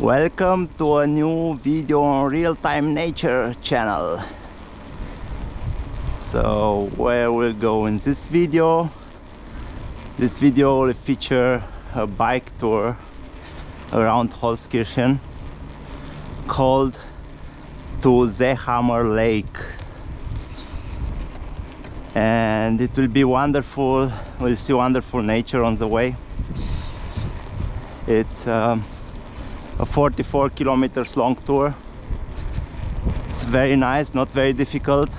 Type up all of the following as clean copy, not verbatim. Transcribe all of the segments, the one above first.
Welcome to a new video on real-time nature channel. So where we'll go in this video will feature a bike tour around Holzkirchen called to Seehamer Lake, and it will be wonderful. We'll see wonderful nature on the way. It's a 44 kilometers long tour. It's very nice, not very difficult.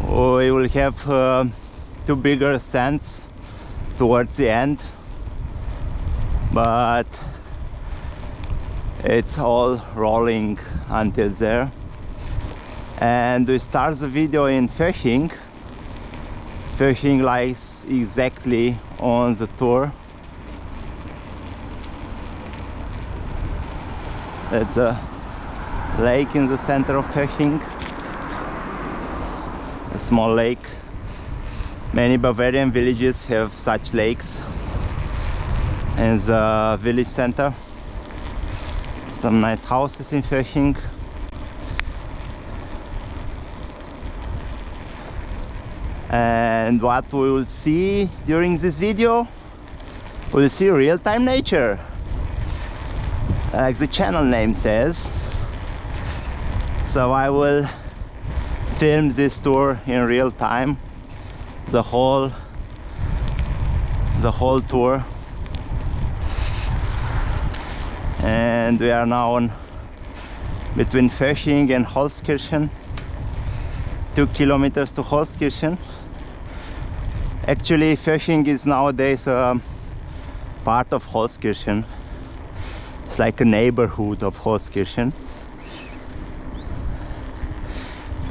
We will have two bigger ascents towards the end, but it's all rolling until there. And we start the video in Seehamer. Seehamer lies exactly on the tour. That's a lake in the center of Seehamer, a small lake. Many Bavarian villages have such lakes in the village center. Some nice houses in Seehamer. And what we will see during this video, we'll see real-time nature, like the channel name says. So I will film this tour in real time, the whole tour. And we are now on between Seehamer and Holzkirchen, 2 kilometers to Holzkirchen. Actually, Seehamer is nowadays a part of Holzkirchen. It's like a neighborhood of Holzkirchen.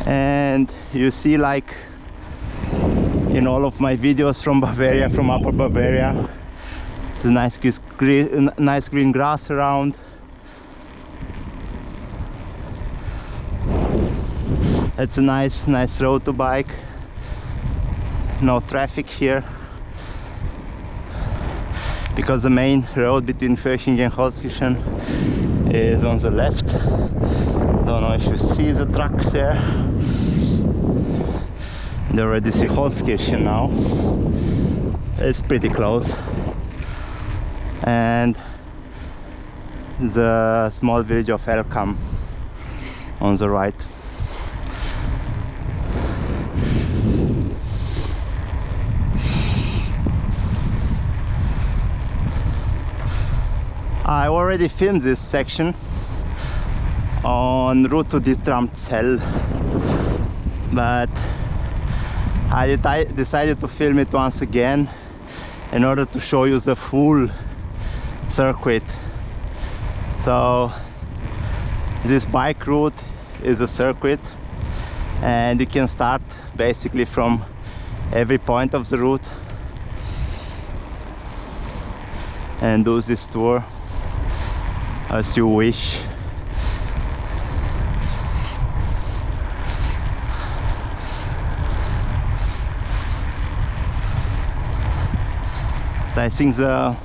And you see, like in all of my videos from Bavaria, from Upper Bavaria, it's a nice green grass around. It's a nice road to bike. No traffic here, because the main road between Seehamer and Holzkirchen is on the left. Don't know if you see the trucks there. You already see Holzkirchen now. It's pretty close. And the small village of Elkam on the right. I already filmed this section on route to Dietramtzell, but I decided to film it once again in order to show you the full circuit. So this bike route is a circuit, and you can start basically from every point of the route and do this tour as you wish. I think the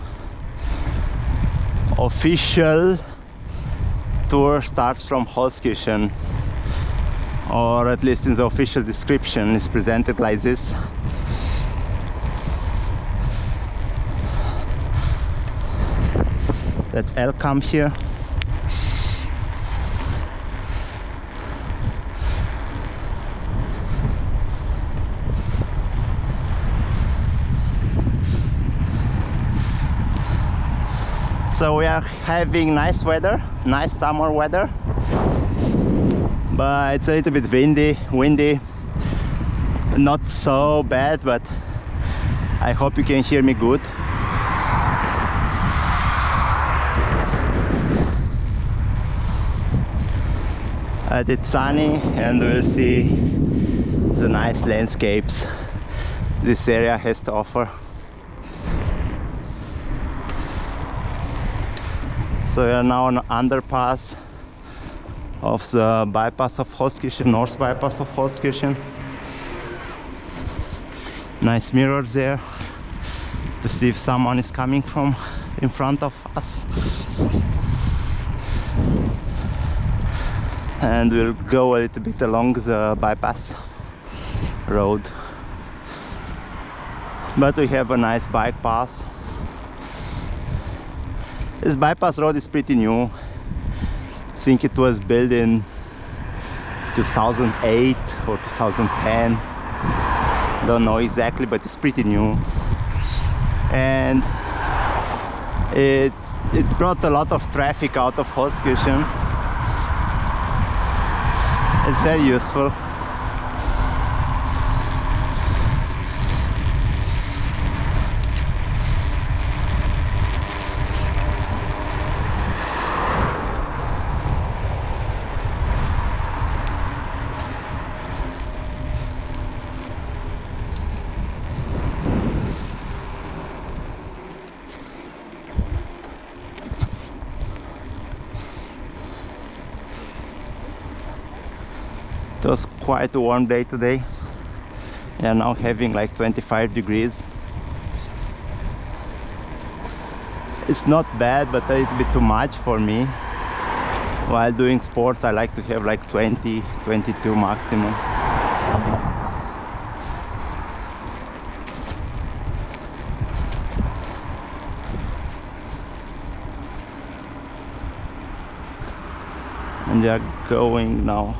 official tour starts from Holzkirchen, or at least in the official description is presented like this. That's Elkam here. So we are having nice weather, nice summer weather, but it's a little bit windy, not so bad, but I hope you can hear me good. It's sunny, and we'll see the nice landscapes this area has to offer. So we are now on underpass of the bypass of Holzkirchen, north bypass of Holzkirchen. Nice mirrors there. to see if someone is coming from in front of us. And we'll go a little bit along the bypass road. But we have a nice bike path. This bypass road is pretty new. I think it was built in 2008 or 2010. Don't know exactly, but it's pretty new. And it brought a lot of traffic out of Holzkirchen. It's very useful. It was quite a warm day today. We are now having like 25 degrees. It's not bad, but a little bit too much for me. While doing sports, I like to have like 20, 22 maximum. And they are going now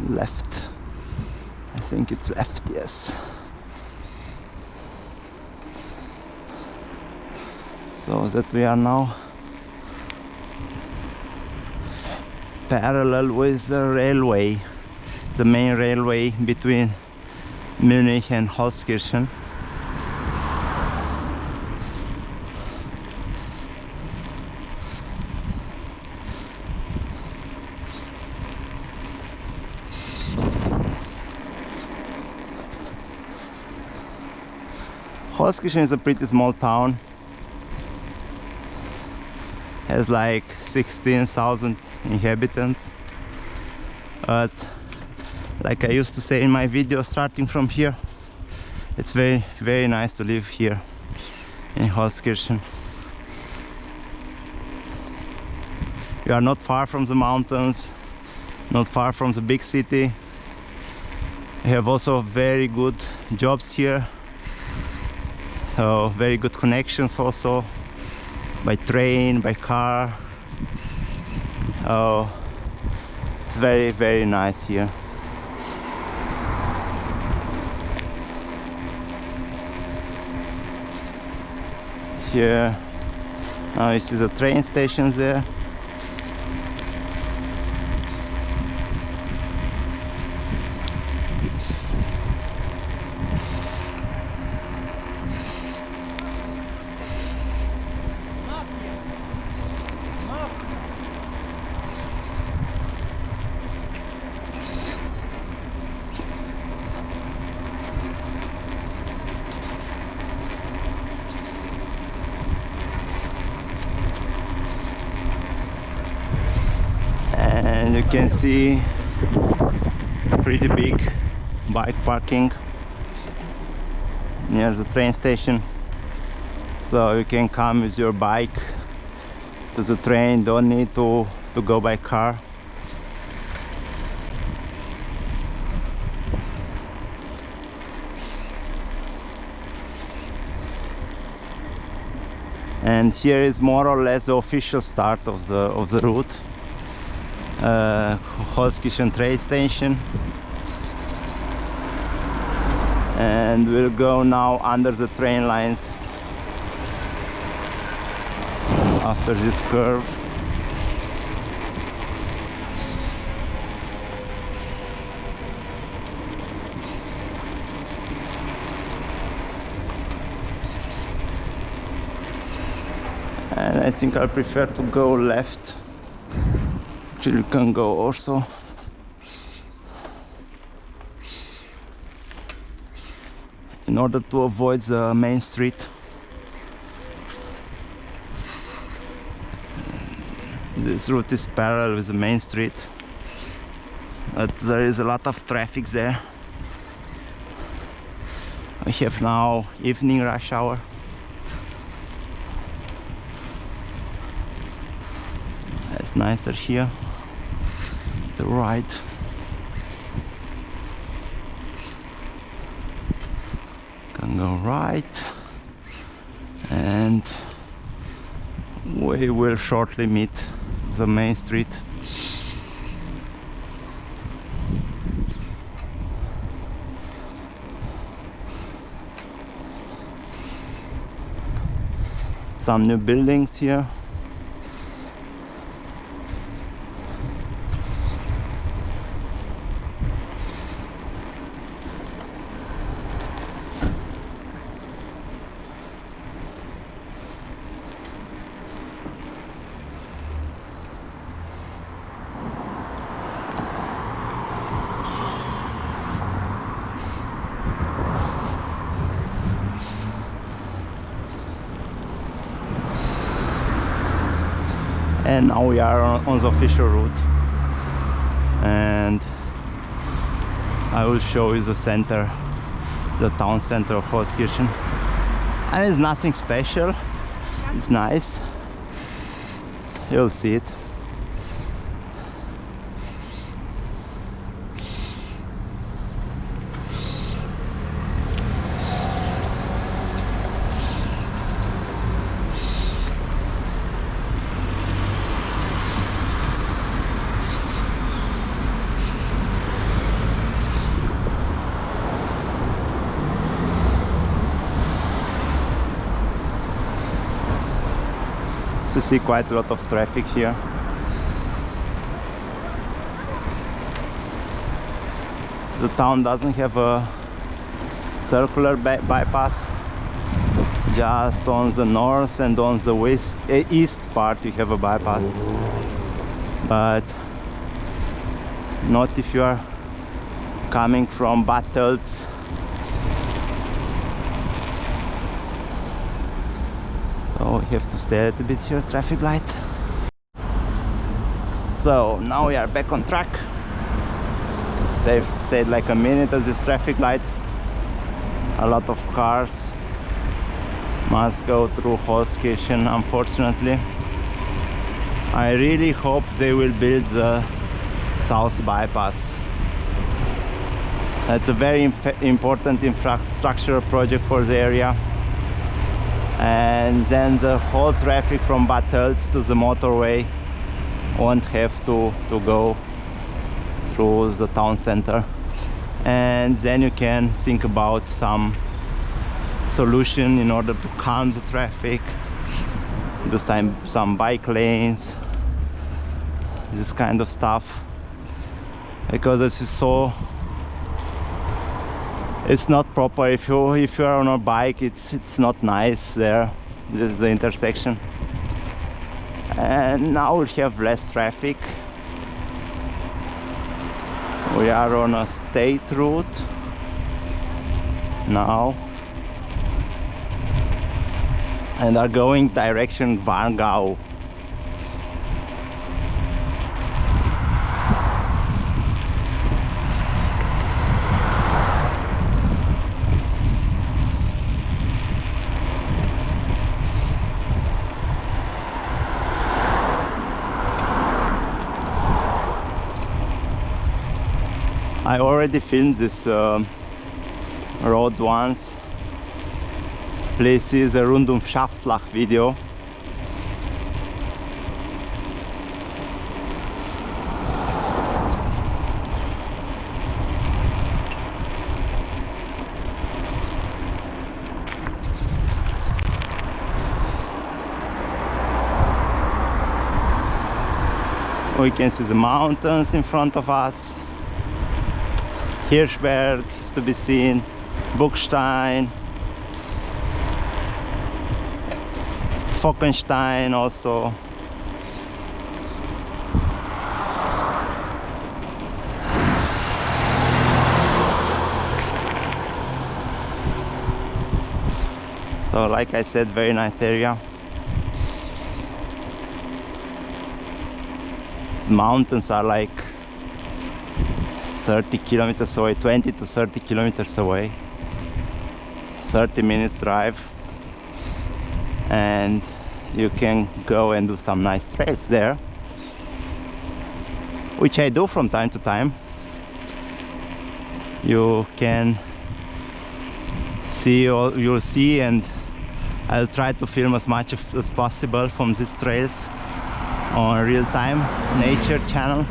left. I think it's left, yes. So that we are now parallel with the railway, the main railway between Munich and Holzkirchen. Holzkirchen is a pretty small town. Has like 16,000 inhabitants. Like I used to say in my video starting from here, it's very, very nice to live here in Holzkirchen. We are not far from the mountains, not far from the big city. We have also very good jobs here. So very good connections also, by train, by car. Oh, it's very, very nice here. Here, now you see the train stations there. And you can see a pretty big bike parking near the train station, so you can come with your bike to the train, don't need to go by car. And here is more or less the official start of the route. Holzkirchen train station, and we'll go now under the train lines after this curve. And I think I prefer to go left. Actually, you can go also. In order to avoid the main street. This route is parallel with the main street, but there is a lot of traffic there. We have now evening rush hour. It's nicer here. The right. Can go right, and we will shortly meet the main street. Some new buildings here. And now we are on the official route, and I will show you the center, the town center of Holzkirchen. I mean, it's nothing special, it's nice, you'll see it. To see quite a lot of traffic here. The town doesn't have a circular bypass. Just on the north and on the east part you have a bypass, but not if you are coming from Battles. So we have to stay a little bit here, traffic light. So now we are back on track. Stayed like a minute at this traffic light. A lot of cars must go through Holzkirchen, unfortunately. I really hope they will build the south bypass. That's a very important infrastructure project for the area. And then the whole traffic from Battles to the motorway won't have to go through the town center. And then you can think about some solution in order to calm the traffic, do some bike lanes, this kind of stuff, because this is so, it's not proper. If you are on a bike, it's not nice there. This is the intersection, and now we have less traffic. We are on a state route now and are going direction Vargau. I already filmed this road once. Please see the Rundumschaftlach video. We can see the mountains in front of us. Hirschberg is to be seen, Buchstein, Fockenstein also. So like I said, very nice area. These mountains are like 30 kilometers away, 20 to 30 kilometers away, 30 minutes drive, and you can go and do some nice trails there. which I do from time to time. You can see, or you'll see, and I'll try to film as much as possible from these trails on real-time nature channel.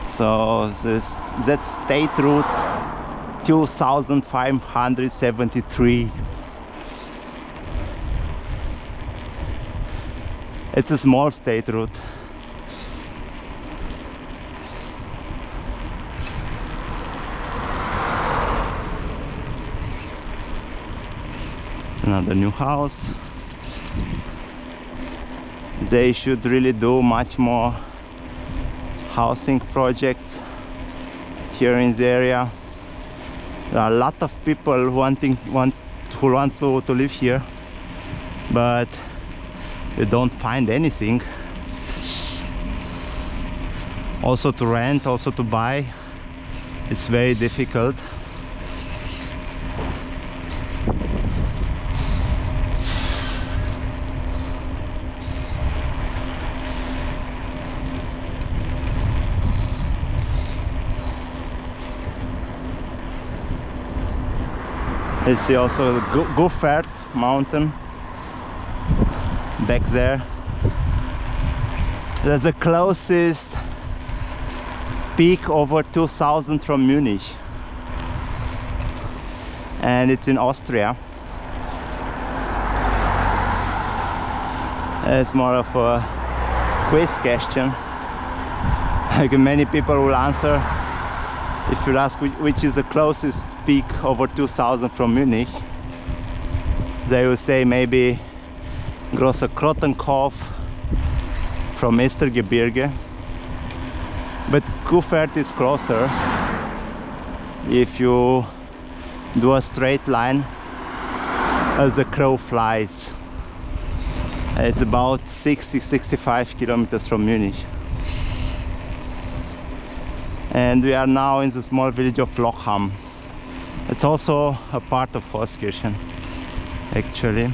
So that's State Route 2573. It's a small state route. Another new house. They should really do much more housing projects here in the area. There are a lot of people who want to live here, but you don't find anything. Also to rent, also to buy, it's very difficult. You see also the Goofert mountain back there. That's the closest peak over 2000 from Munich, and it's in Austria. It's more of a quiz question. Like many people will answer. If you ask which is the closest peak over 2000 from Munich, they will say maybe Großer Krottenkopf from Estergebirge, but Goofert is closer. If you do a straight line as the crow flies, it's about 60-65 kilometers from Munich. And we are now in the small village of Lochham. It's also a part of Holzkirchen, actually.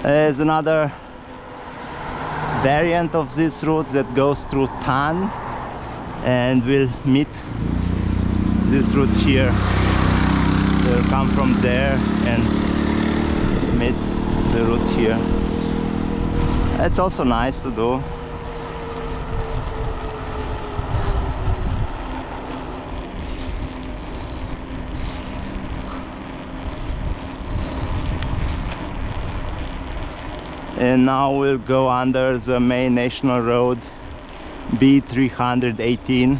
There's another variant of this route that goes through Thann, and we'll meet this route here. They'll come from there and meet the route here. It's also nice to do. And now we'll go under the main national road B318.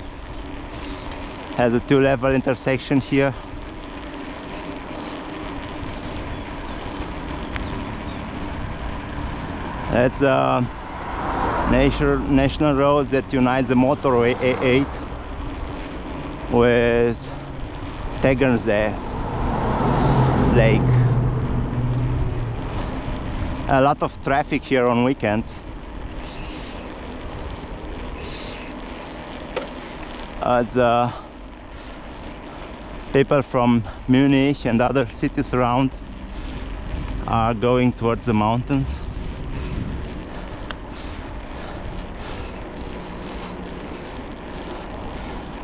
Has a two-level intersection here. That's a national road that unites the motorway A8 with Tegernsee Lake. A lot of traffic here on weekends. The people from Munich and other cities around are going towards the mountains.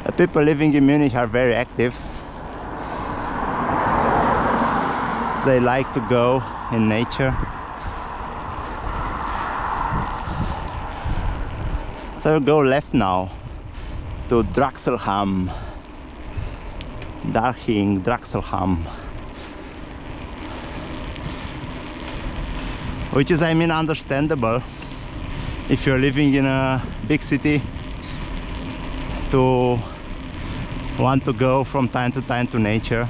The people living in Munich are very active. So they like to go in nature. So we'll go left now to Drachselham. Drachselham. Which is, I mean, understandable if you're living in a big city to want to go from time to time to nature.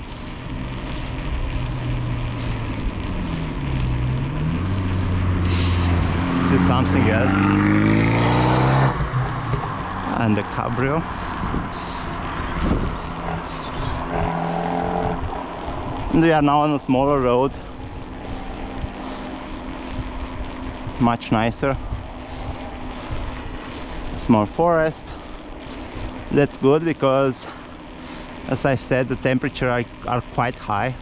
See something else. And the cabrio. And we are now on a smaller road. much nicer. Small forest. That's good because, as I said, the temperature are quite high,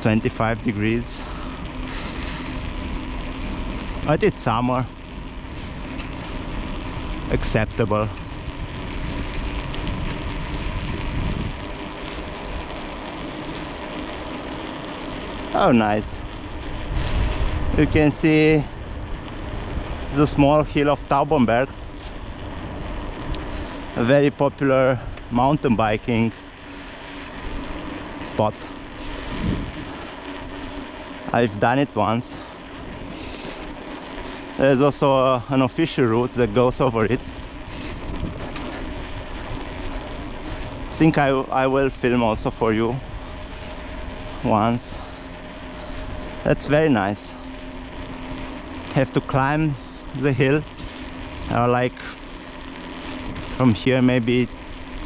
25 degrees. But it's summer, acceptable. Oh, nice. You can see the small hill of Taubenberg, a very popular mountain biking spot. I've done it once. There's also an official route that goes over it. I think I will film also for you once. That's very nice. Have to climb the hill, like from here maybe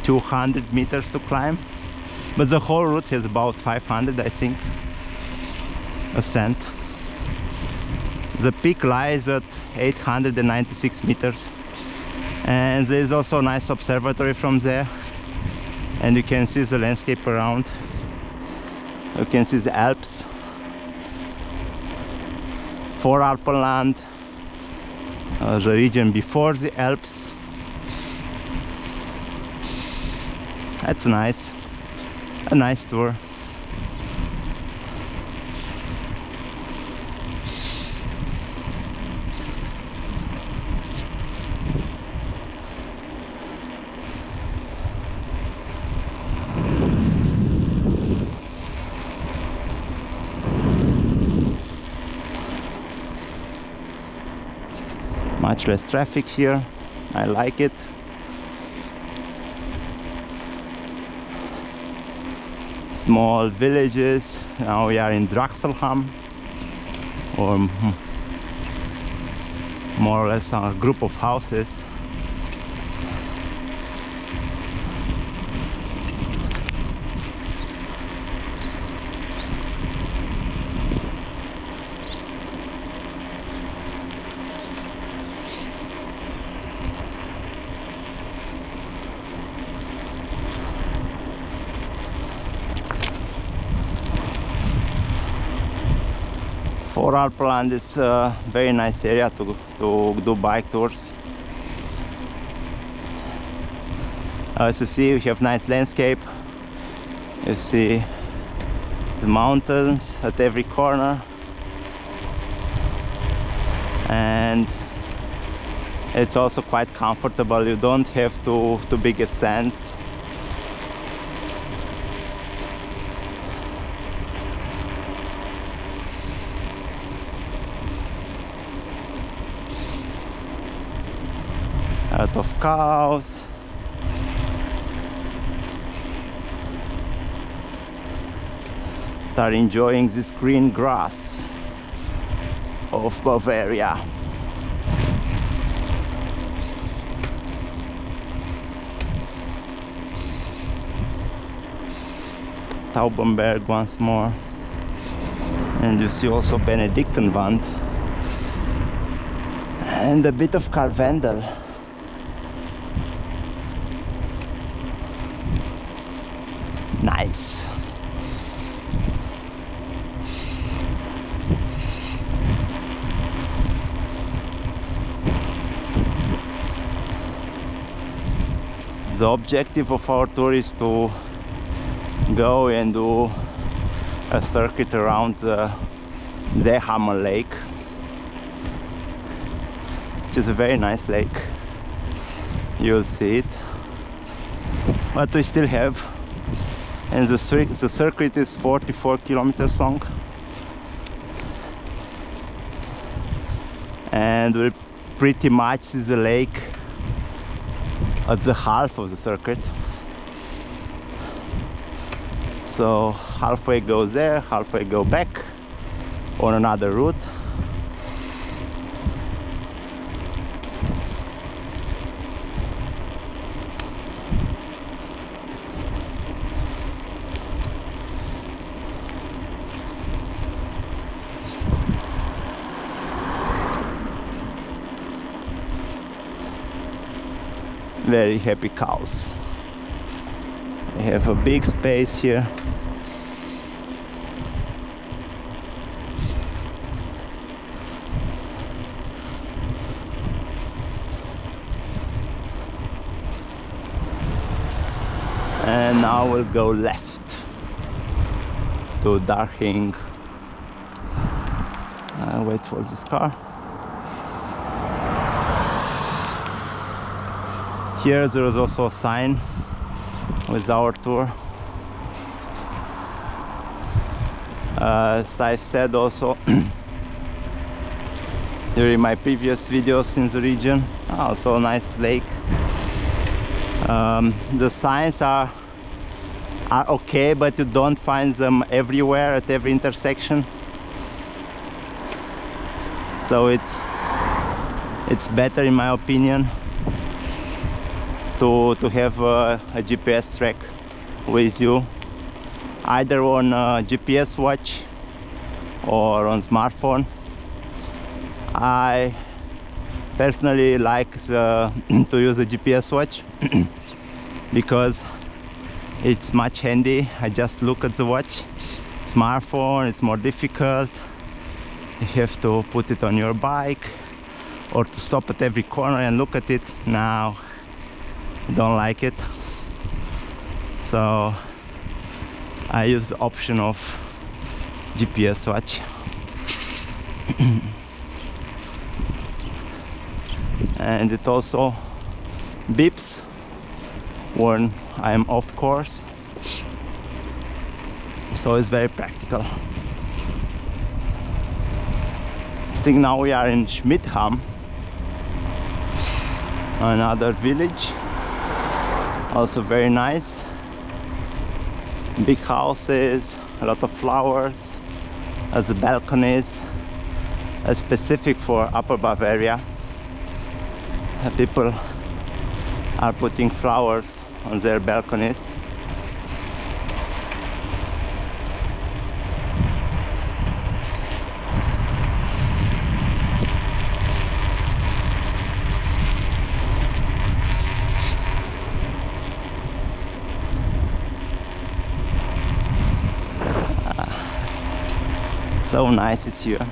200 meters to climb, but the whole route has about 500, I think, ascent. The peak lies at 896 meters, and there is also a nice observatory from there, and you can see the landscape around. You can see the Alps, Voralpenland, the region before the Alps. That's nice, a nice tour. Much less traffic here. I like it. Small villages. Now we are in Draxelham, or more or less a group of houses. Voralpenland is a very nice area to do bike tours. As you see, we have nice landscape. You see the mountains at every corner, and it's also quite comfortable. You don't have too big ascents. A lot of cows. Are enjoying this green grass of Bavaria. Taubenberg once more, and you see also Benediktenwand and a bit of Karwendel. Nice. The objective of our tour is to go and do a circuit around the Seehamer Lake, which is a very nice lake. You'll see it, but we still have, and the circuit is 44 kilometers long, and we'll pretty much see the lake at the half of the circuit. So halfway go there, halfway go back on another route. very happy cows. They have a big space here. And now we'll go left to Darhing. Wait for this car. Here there is also a sign with our tour. As I've said also during my previous videos in the region, also a nice lake. The signs are okay, but you don't find them everywhere at every intersection. So it's better, in my opinion, to have a GPS track with you, either on a GPS watch or on smartphone. I personally like to use a GPS watch because it's much handy. I just look at the watch. Smartphone, it's more difficult. You have to put it on your bike or to stop at every corner and look at it. Now I don't like it, so I use the option of GPS watch. And it also beeps when I'm off course, so it's very practical. I think now we are in Schmidham, another village, also very nice. Big houses, a lot of flowers, as the balconies, specific for Upper Bavaria. People are putting flowers on their balconies. So nice it's here.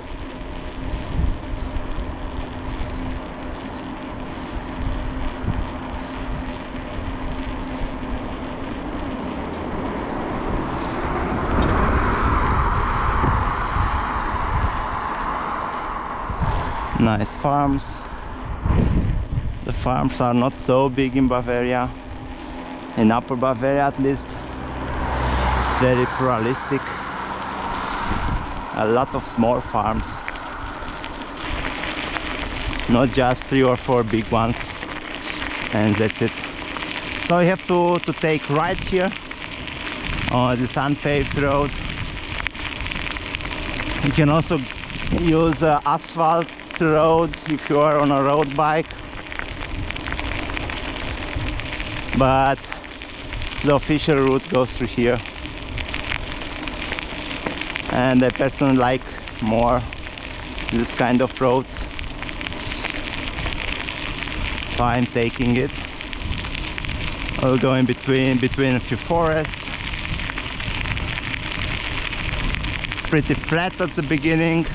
Nice farms. The farms are not so big in Bavaria. In Upper Bavaria at least, it's very pluralistic. A lot of small farms, not just 3 or 4 big ones, and that's it. So you have to take right here on this unpaved road. You can also use asphalt road if you are on a road bike, but the official route goes through here. And I personally like more this kind of roads, so I'm taking it. I'll go in between a few forests. It's pretty flat at the beginning,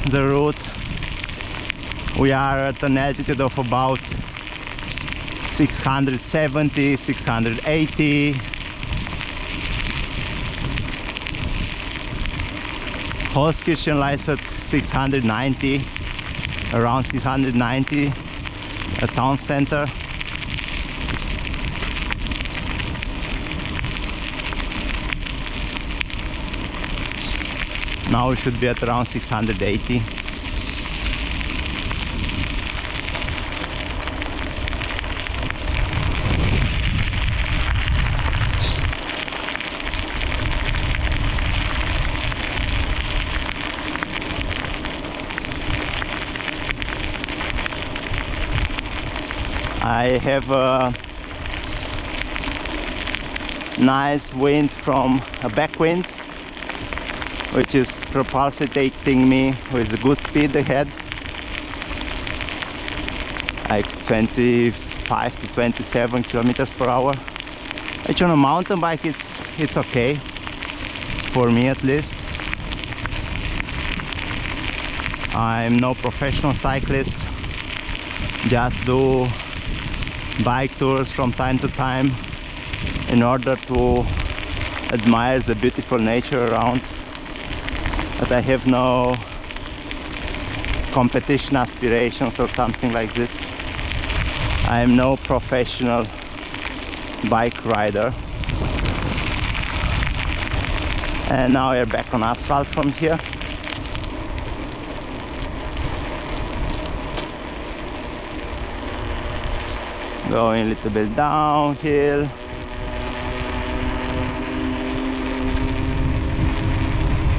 the route. We are at an altitude of about 670, 680. Holzkirchen lies at 690, around 690, a town center. Now we should be at around 680. I have a nice wind from a backwind, which is propulsing me with good speed ahead, like 25 25 to 27 kilometers per hour, which on a mountain bike it's okay, for me at least. I'm no professional cyclist, just do bike tours from time to time in order to admire the beautiful nature around, but I have no competition aspirations or something like this. I am no professional bike rider. And now we're back on asphalt from here. Going a little bit downhill.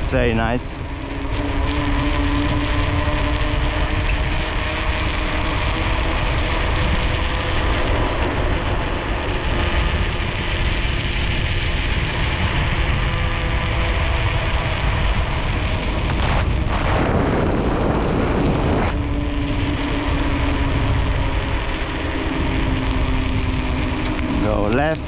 It's very nice. Go left.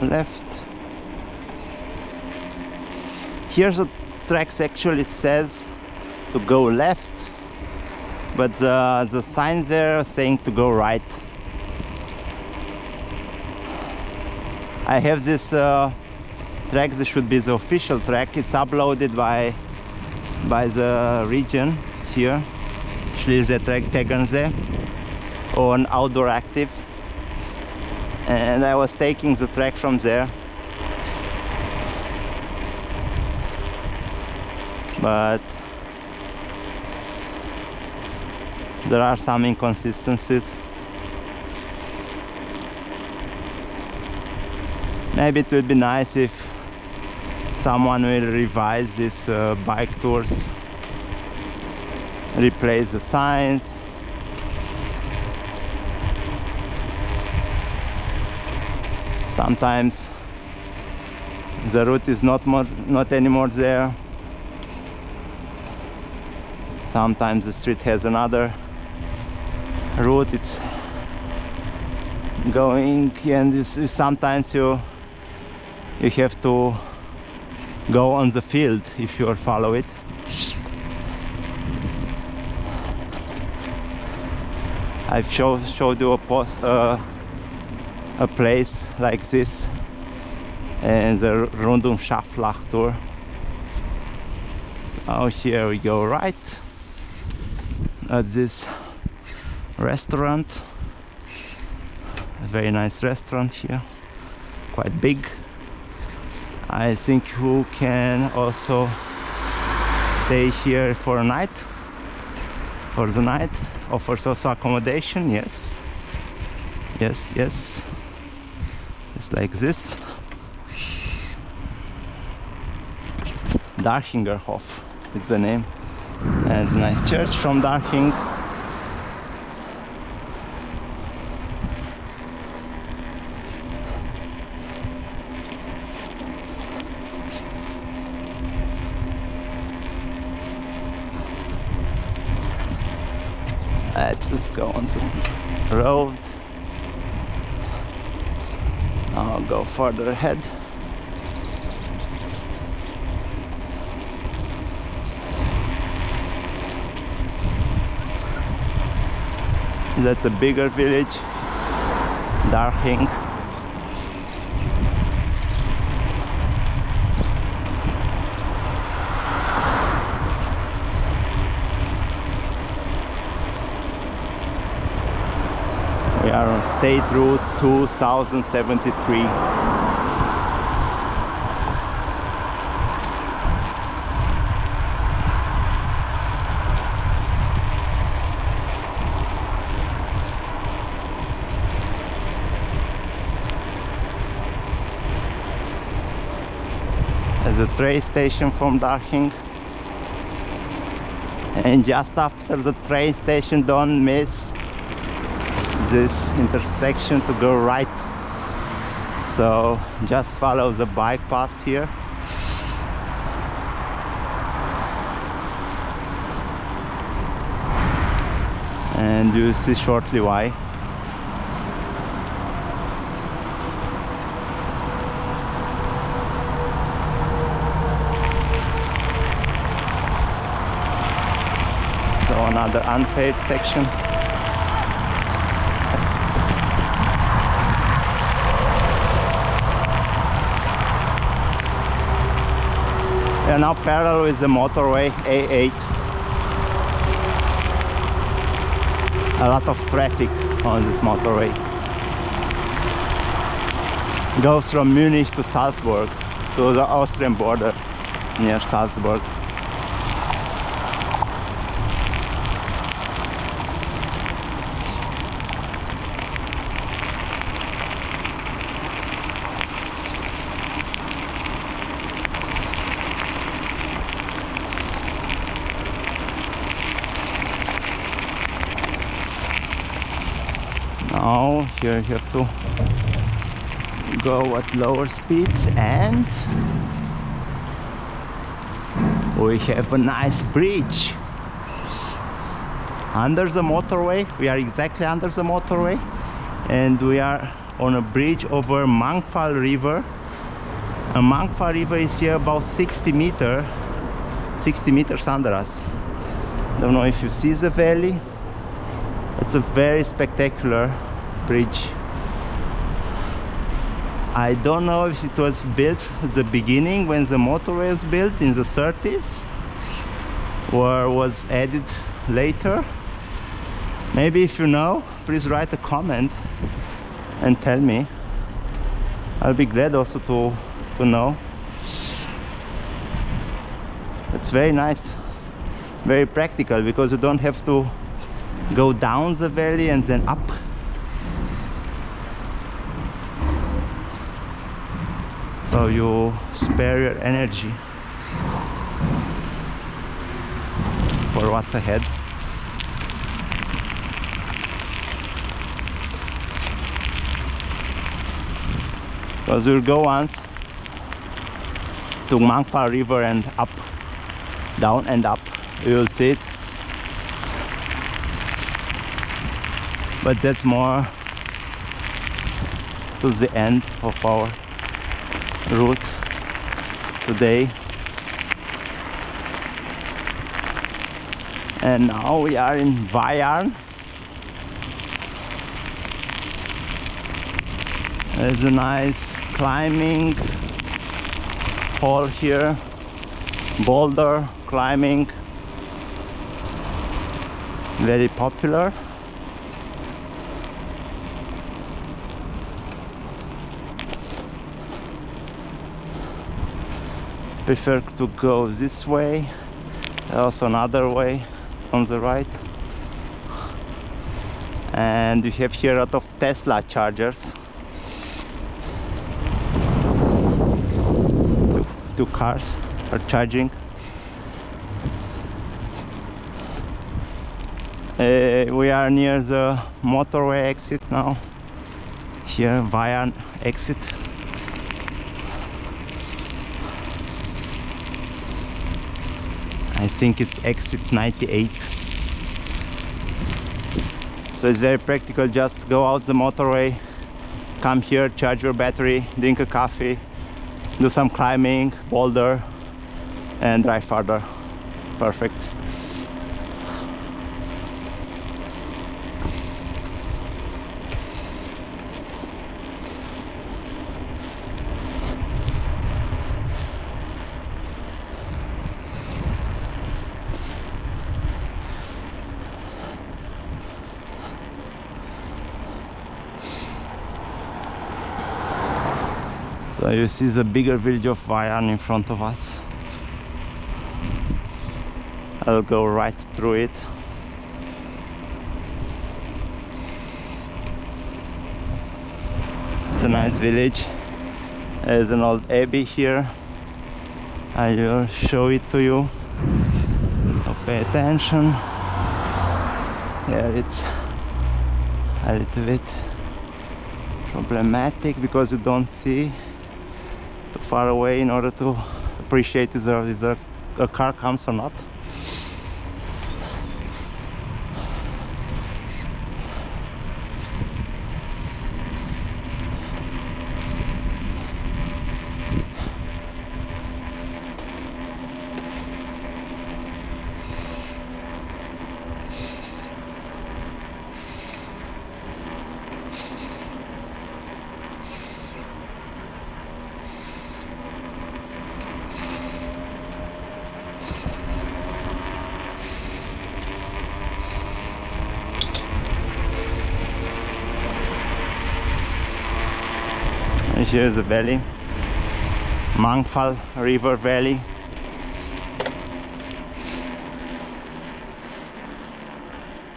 Left. Here the tracks actually says to go left, but the signs there are saying to go right. I have this track. This should be the official track. It's uploaded by the region here, Schleswig-Tegernsee, on Outdoor Active, and I was taking the track from there, but there are some inconsistencies. Maybe it would be nice if someone will revise these bike tours, replace the signs. Sometimes the route is not anymore there. Sometimes the street has another route it's going, and sometimes you have to go on the field if you follow it. I've showed you a place like this and the Rundum-Schaflach tour. Oh, here we go right at this restaurant. A very nice restaurant here, quite big. I think you can also stay here for a night, for the night. Offers also accommodation. Yes, yes, yes. It's like this. Darchingerhof, it's the name. And it's a nice church from Darching. Let's just go on the road. I'll go further ahead. That's a bigger village, Darching. We are on State Route 2073. There's a train station from Darching, and just after the train station, don't miss this intersection to go right, so just follow the bike path here. And you'll see shortly why. So another unpaved section. We are now parallel with the motorway A8. A lot of traffic on this motorway. Goes from Munich to Salzburg, to the Austrian border near Salzburg. Now here you have to go at lower speeds, and we have a nice bridge under the motorway. We are exactly under the motorway, and we are on a bridge over Mangfall River. A Mangfall River is here about 60 meters under us. Don't know if you see the valley. It's a very spectacular bridge. I don't know if it was built at the beginning when the motorway was built in the 30s, or was added later. Maybe if you know, please write a comment and tell me. I'll be glad also to know. It's very nice, very practical, because you don't have to go down the valley and then up. So you spare your energy for what's ahead. Because we'll go once to Mangfall River and up, down and up. You will see it. But that's more to the end of our route today. And now we are in Weyarn. There's a nice climbing hall here, boulder climbing, very popular. Prefer to go this way. Also another way on the right, and we have here a lot of Tesla chargers. Two cars are charging. We are near the motorway exit now. Here, Weyarn exit. I think it's exit 98. So it's very practical. Just go out the motorway, come here, charge your battery, drink a coffee, do some climbing, boulder, and drive further. Perfect. So you see the bigger village of Weyarn in front of us. I'll go right through it. It's a nice village. There's an old abbey here. I will show it to you. So pay attention. Here it's a little bit problematic because you don't see too far away in order to appreciate if a car comes or not. And here's the valley, Mangfall River Valley.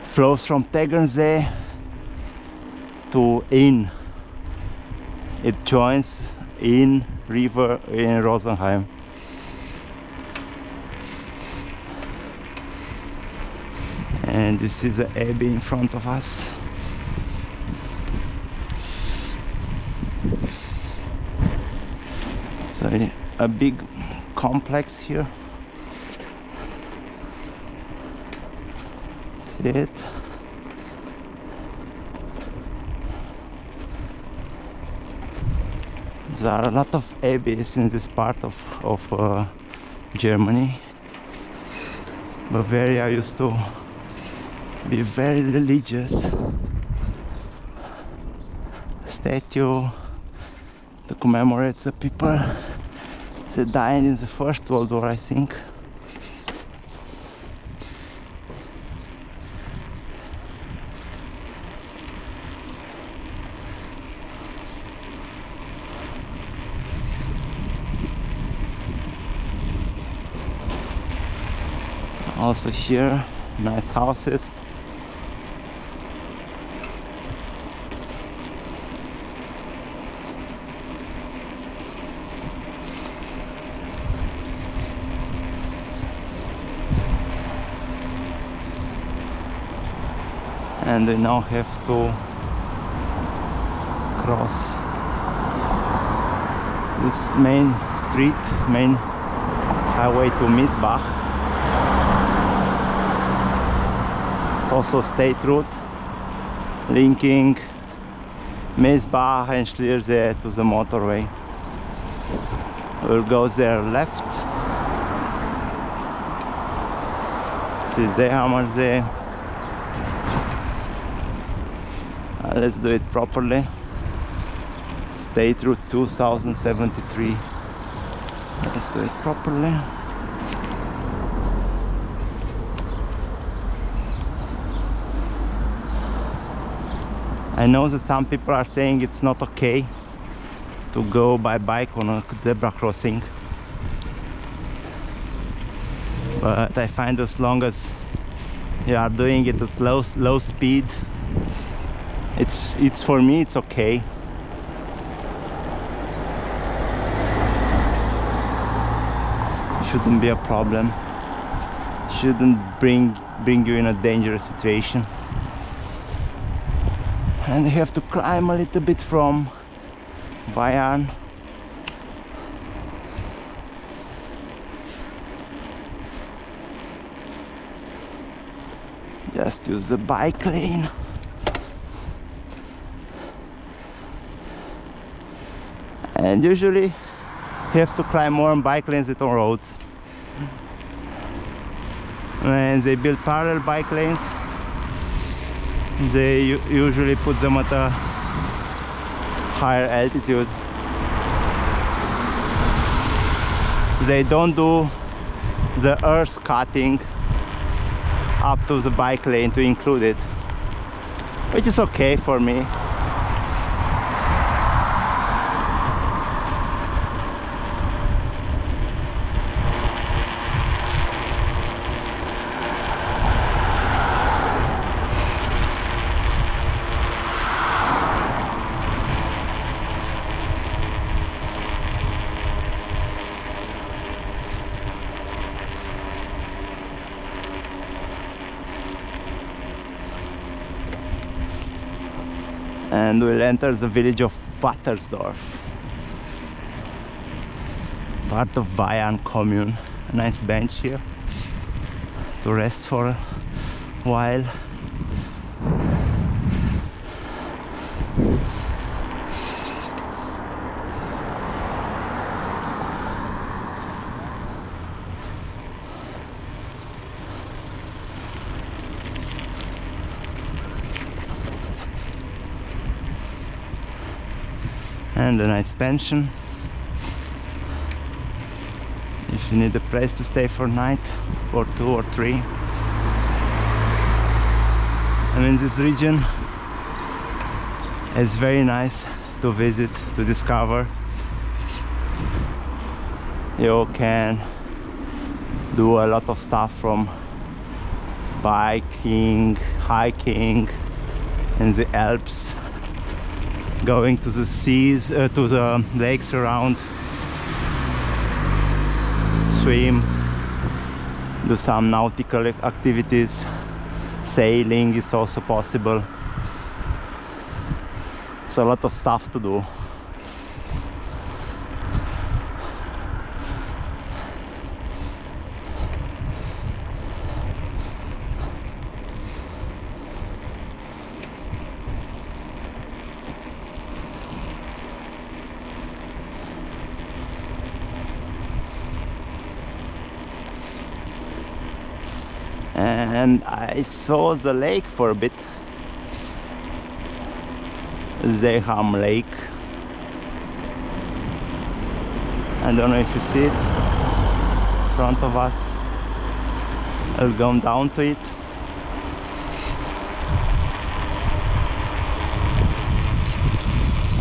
Flows from Tegernsee to Inn. It joins Inn River in Rosenheim. And this is the Abbey in front of us. So a big complex here. See it? There are a lot of abbeys in this part of Germany. Bavaria used to be very religious. Statue to commemorate the people that died in the First World War, I think. Also here, nice houses. And we now have to cross this main street, main highway to Miesbach. It's also a state route linking Miesbach and Schliersee to the motorway. We'll go there left. See Seehamer Lake. Let's do it properly. State Route 2073. Let's do it properly. I know that some people are saying it's not okay to go by bike on a zebra crossing, but I find as long as you are doing it at low speed, it's for me it's okay. Shouldn't be a problem. Shouldn't bring you in a dangerous situation. And you have to climb a little bit from Weyarn. Just use the bike lane. And usually you have to climb more on bike lanes than on roads. When they build parallel bike lanes, they usually put them at a higher altitude. They don't do the earth cutting up to the bike lane to include it, which is okay for me. and we'll enter the village of Wattersdorf, part of Weyarn commune. A nice bench here to rest for a while. And a nice pension if you need a place to stay for a night or 2 or 3. And in this region it's very nice to visit, to discover. You can do a lot of stuff, from biking, hiking in the Alps, going to the seas, to the lakes around, swim, do some nautical activities, sailing is also possible. So a lot of stuff to do. And I saw the lake for a bit, Seehamer Lake. I don't know if you see it in front of us. I'll go down to it.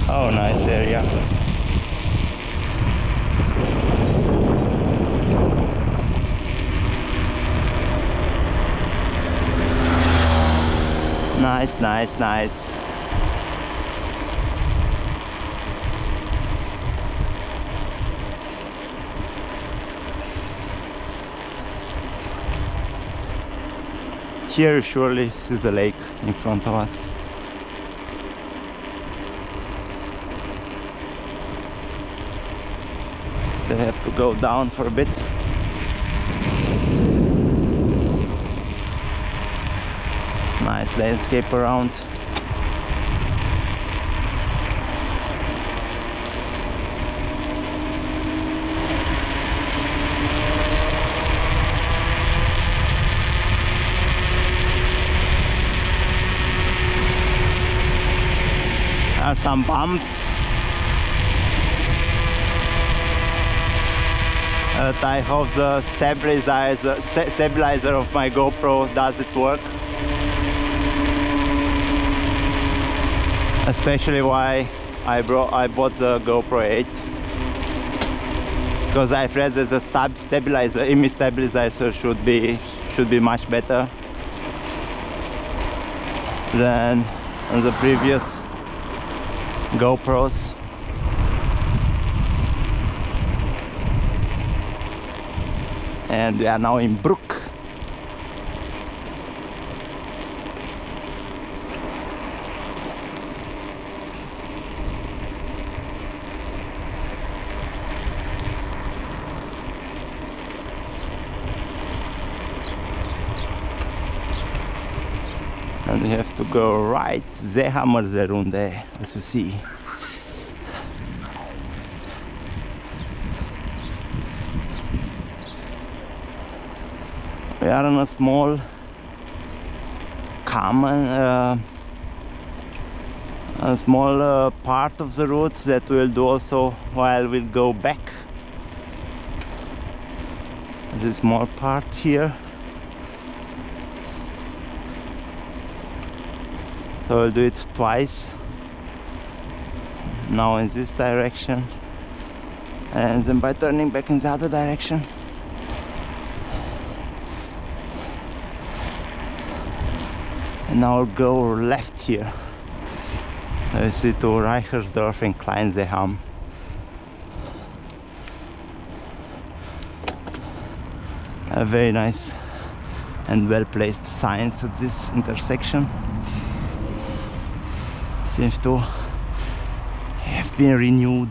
Oh, nice area. Nice, nice, nice. Here surely this is a lake in front of us. Still have to go down for a bit. Nice landscape around. There are some bumps that I hope the stabilizer of my GoPro does it work. Especially why I bought the GoPro 8, because I've read that the stabilizer, image stabilizer should be much better than on the previous GoPros. And we are now in Brook. And we have to go right, Seehamer Runde, as you see. We are on a small common, a small part of the route that we'll do also while we'll go back. This small part here. So we'll do it twice. Now in this direction, and then by turning back in the other direction. And now I'll go left here. So you see to Reichersdorf and Kleinseeham. A very nice and well placed signs at this intersection. seems to have been renewed.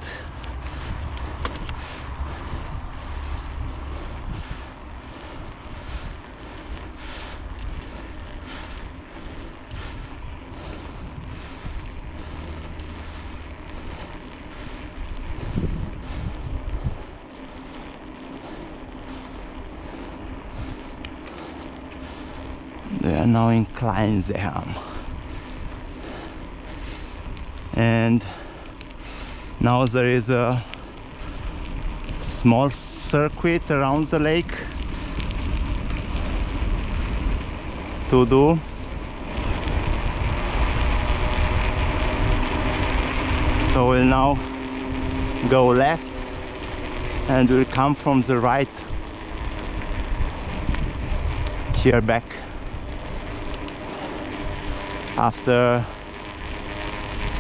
They are now in Klein Seehamer, and now there is a small circuit around the lake to do. So we'll now go left and we'll come from the right here back after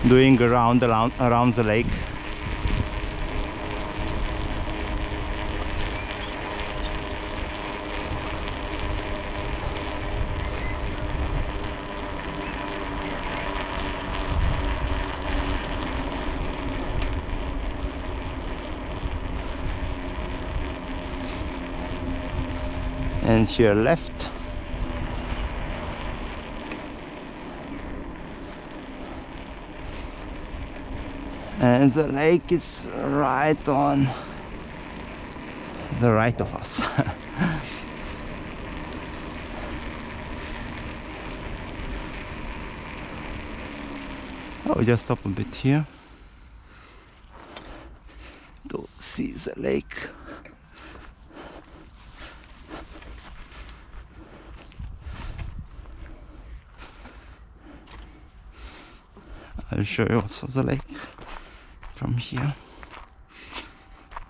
doing around the lake. And here left. And the lake is right on the right of us. I'll just stop a bit here to see the lake. I'll show you also the lake from here.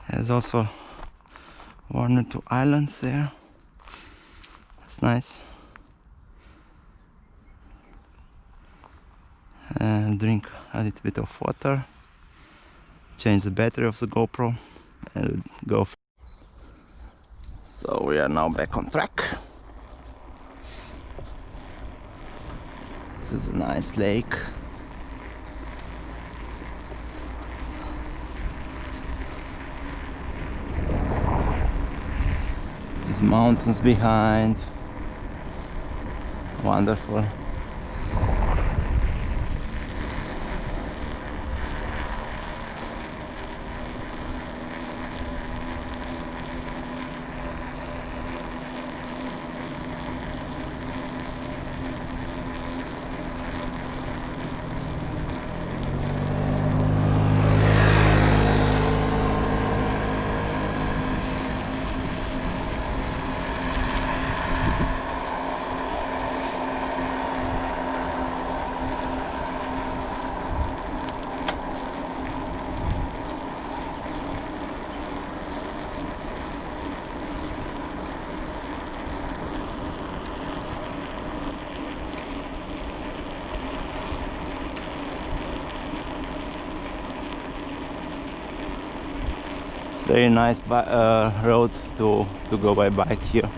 There's also one or two islands there. That's nice. And drink a little bit of water. Change the battery of the GoPro and go. So we are now back on track. This is a nice lake. These mountains behind. Wonderful. Very nice road to go by bike here.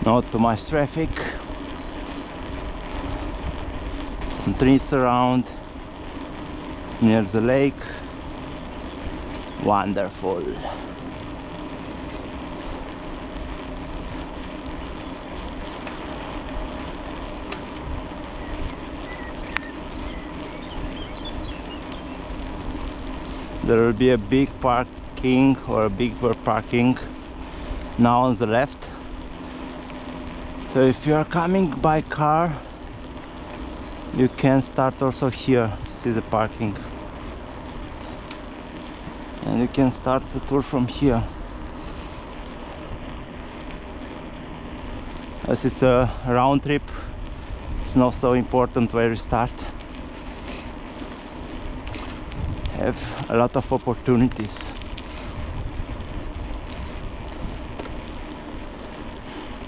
Not too much traffic. Some trees around near the lake. Wonderful. There will be a big parking or a bigger parking now on the left. So if you are coming by car, you can start also here. See the parking. And you can start the tour from here. As it's a round trip, it's not so important where you start. Have a lot of opportunities.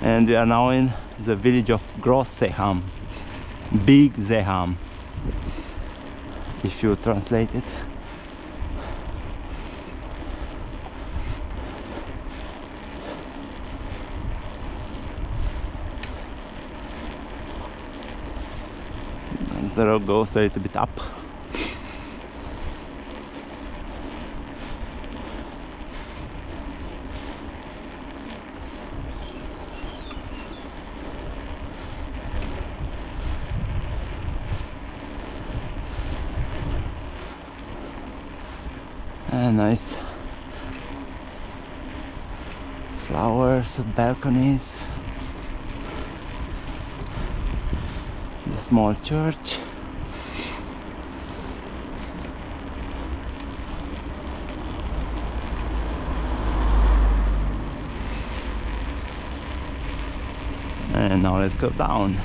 And we are now in the village of Groß Seehamer, Big Seehamer. if you translate it. The road goes a little bit up. And nice flowers and balconies. The small church. And now let's go down.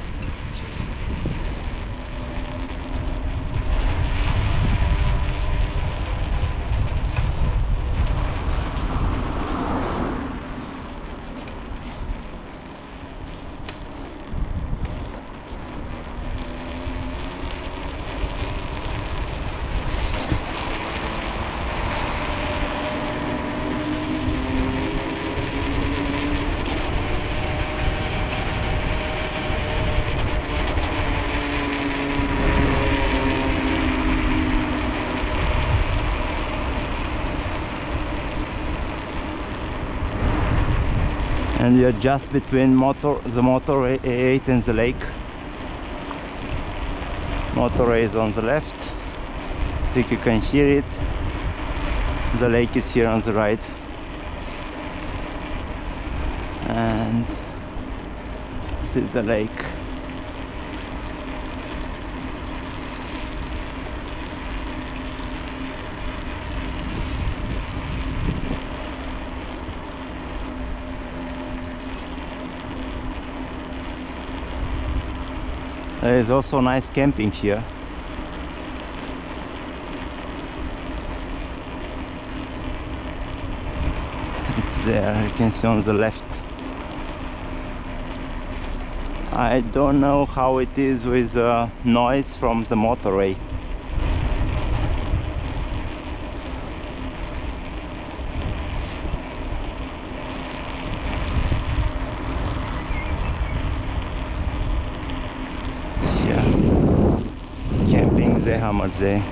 And you're just between the motorway 8 and the lake. Motorway is on the left, I think you can hear it. The lake is here on the right. And this is the lake. There is also nice camping here. It's there, you can see on the left. I don't know how it is with noise from the motorway. Seehamer Lake.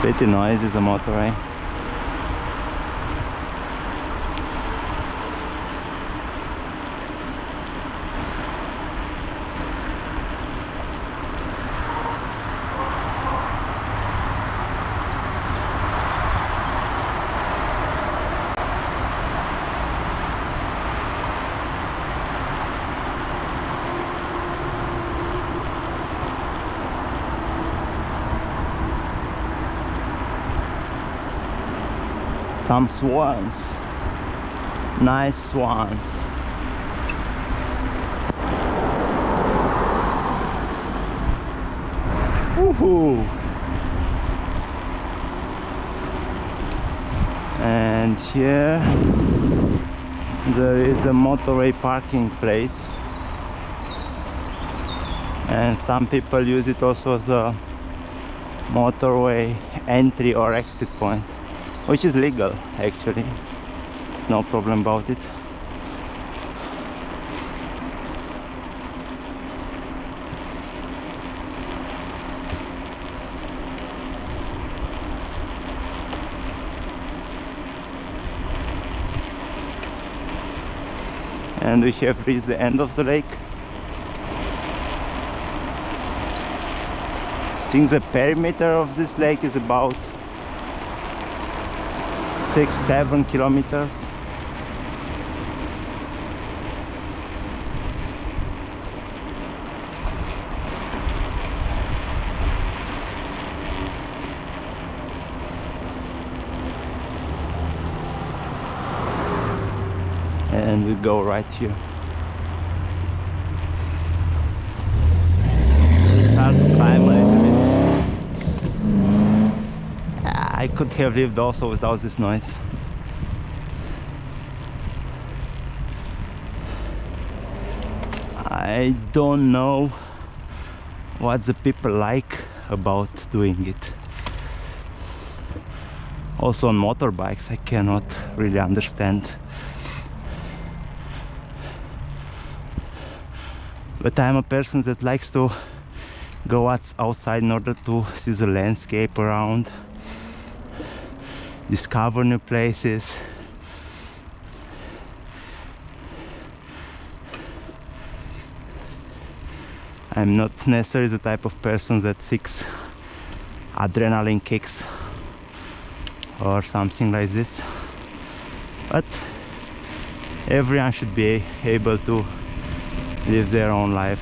Pretty noisy, the motorway. Some swans, nice swans. Woohoo! And here there is a motorway parking place, and some people use it also as a motorway entry or exit point, which is legal actually. There's no problem about it. And we have reached the end of the lake. I think the perimeter of this lake is about 6-7 kilometers. and we go right here. We start to climb a little bit. I could have lived also without this noise. I don't know what the people like about doing it. Also on motorbikes I cannot really understand. But I'm a person that likes to go outside in order to see the landscape around, discover new places. I'm not necessarily the type of person that seeks adrenaline kicks or something like this, but everyone should be able to live their own life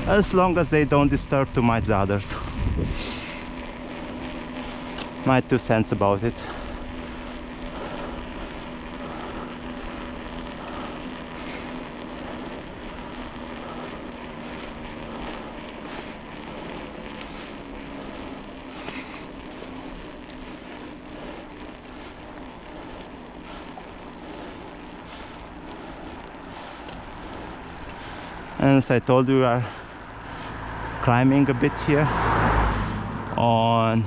as long as they don't disturb too much the others. My 2 cents about it. And as I told you, we are climbing a bit here on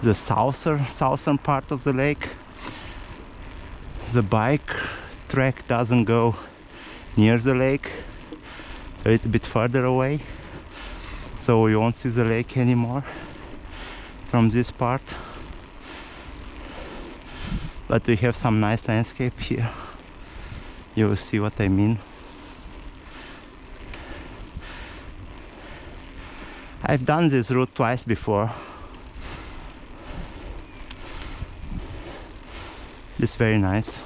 the southern part of the lake. The bike track doesn't go near the lake, it's a little bit further away, so we won't see the lake anymore from this part. But we have some nice landscape here. You will see what I mean. I've done this route twice before. It's very nice.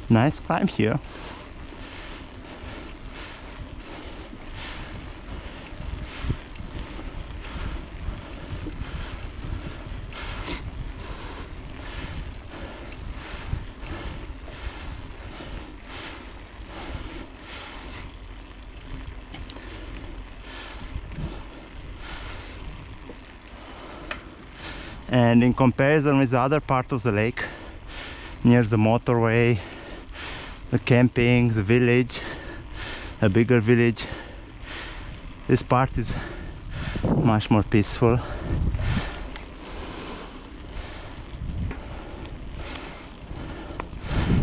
Nice climb here. And in comparison with the other part of the lake, near the motorway, the camping, the village, a bigger village, this part is much more peaceful.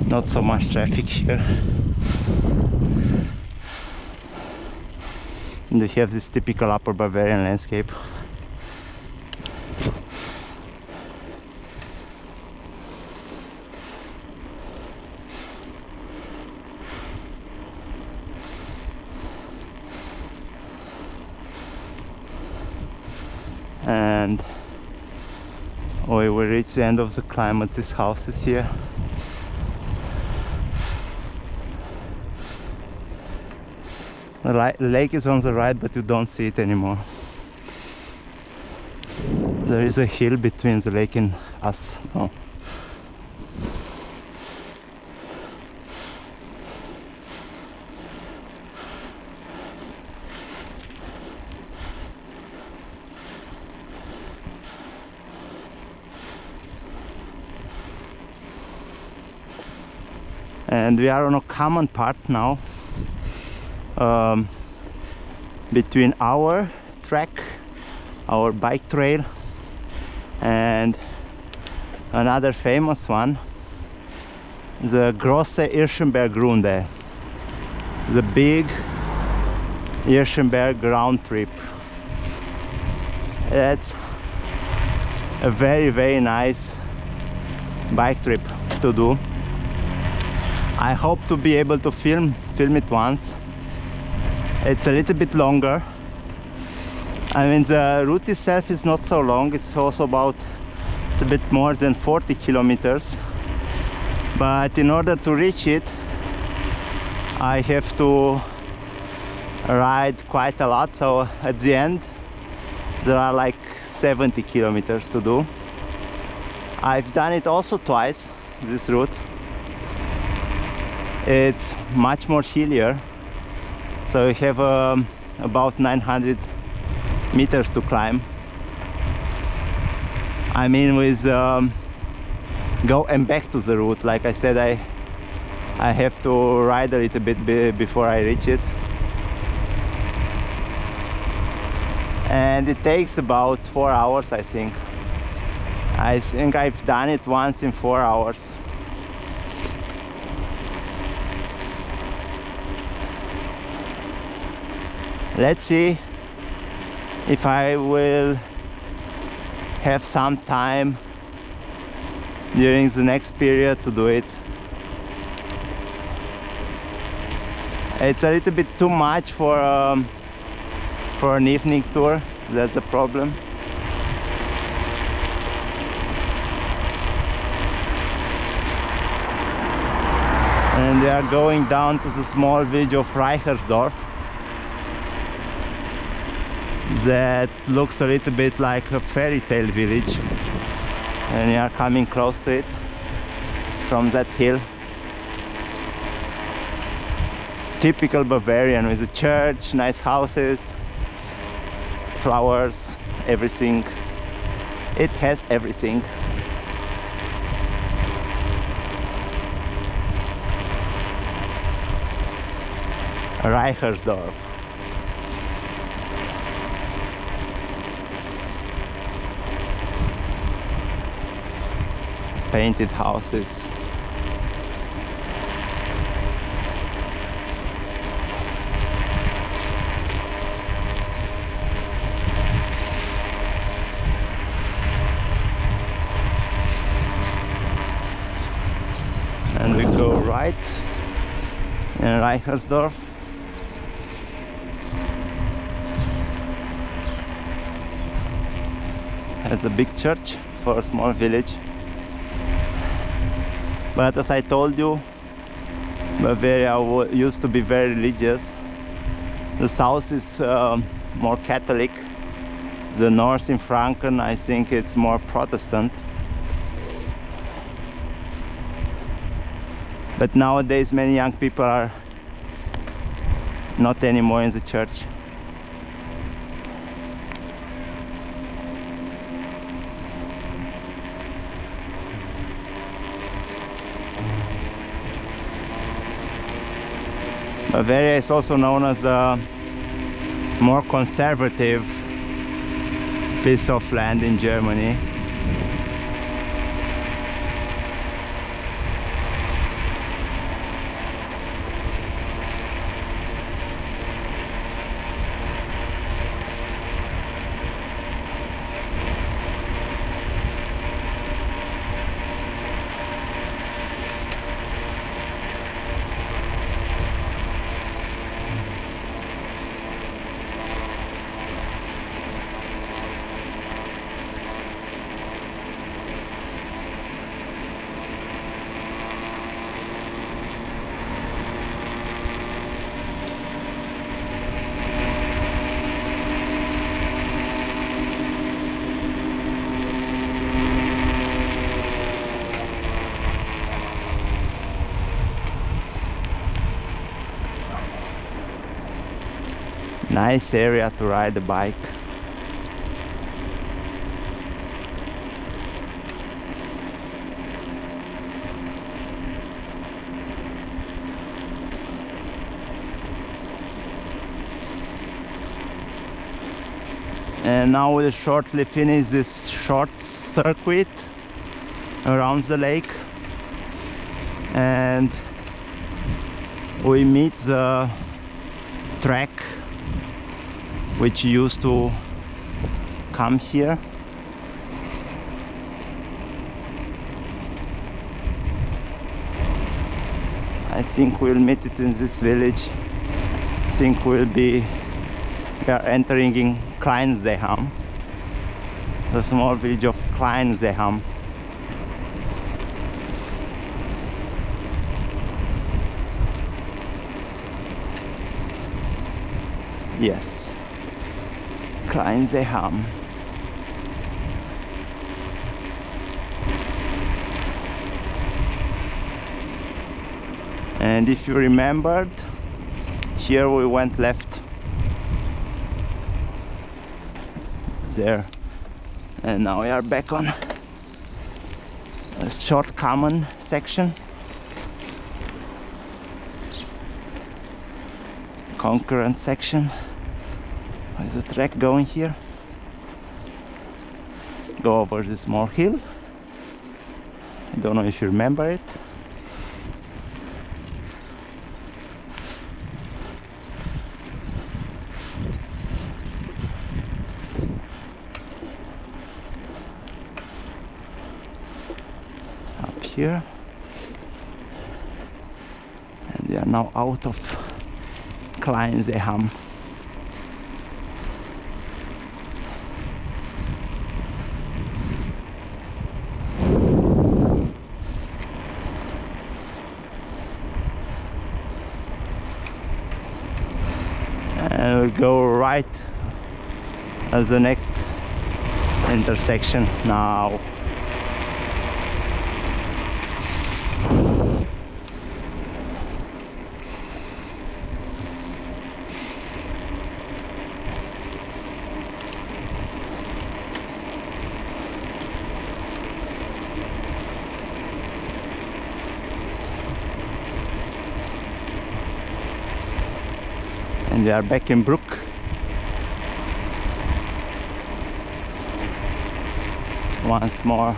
Not so much traffic here. And we have this typical Upper Bavarian landscape. And we will reach the end of the climb at this house is here. The lake is on the right, but you don't see it anymore. There is a hill between the lake and us. Oh. And we are on a common part now between our track our bike trail. And another famous one, the Grosse Irschenberg-Runde, the big Irschenberg round trip. That's a very, very nice bike trip to do. I hope to be able to film it once. It's a little bit longer. I mean, the route itself is not so long. It's also about a bit more than 40 kilometers. But in order to reach it, I have to ride quite a lot. So at the end, there are like 70 kilometers to do. I've done it also twice, this route. It's much more hillier. So you have about 900 meters to climb. I mean, with go and back to the route. Like I said, I have to ride a little bit before I reach it. And it takes about 4 hours, I think. I think I've done it once in 4 hours. Let's see if I will have some time during the next period to do it. It's a little bit too much for an evening tour. That's the problem. And they are going down to the small village of Reichersdorf. That looks a little bit like a fairy tale village, and we are coming close to it from that hill. Typical Bavarian, with a church, nice houses, flowers, everything. It has everything. Reichersdorf. Painted houses. And we go right in Reichersdorf. Has a big church for a small village. But as I told you, Bavaria used to be very religious. The south is more Catholic. The north in Franken, I think it's more Protestant. But nowadays many young people are not anymore in the church. Bavaria is also known as a more conservative piece of land in Germany. Nice area to ride a bike. And now we'll shortly finish this short circuit around the lake, and we meet the track which used to come here. I think we'll meet it in this village. I think we are entering in Klein Seehamer, the small village of Klein Seehamer. Yes, Klein Seehamer. And if you remembered, here we went left there, and now we are back on a short common section, concurrent section. There's a track going here, go over this small hill. I don't know if you remember it. Here, and they are now out of Klein Seehamer. And we'll go right at the next intersection now. And we are back in Brook. Once more.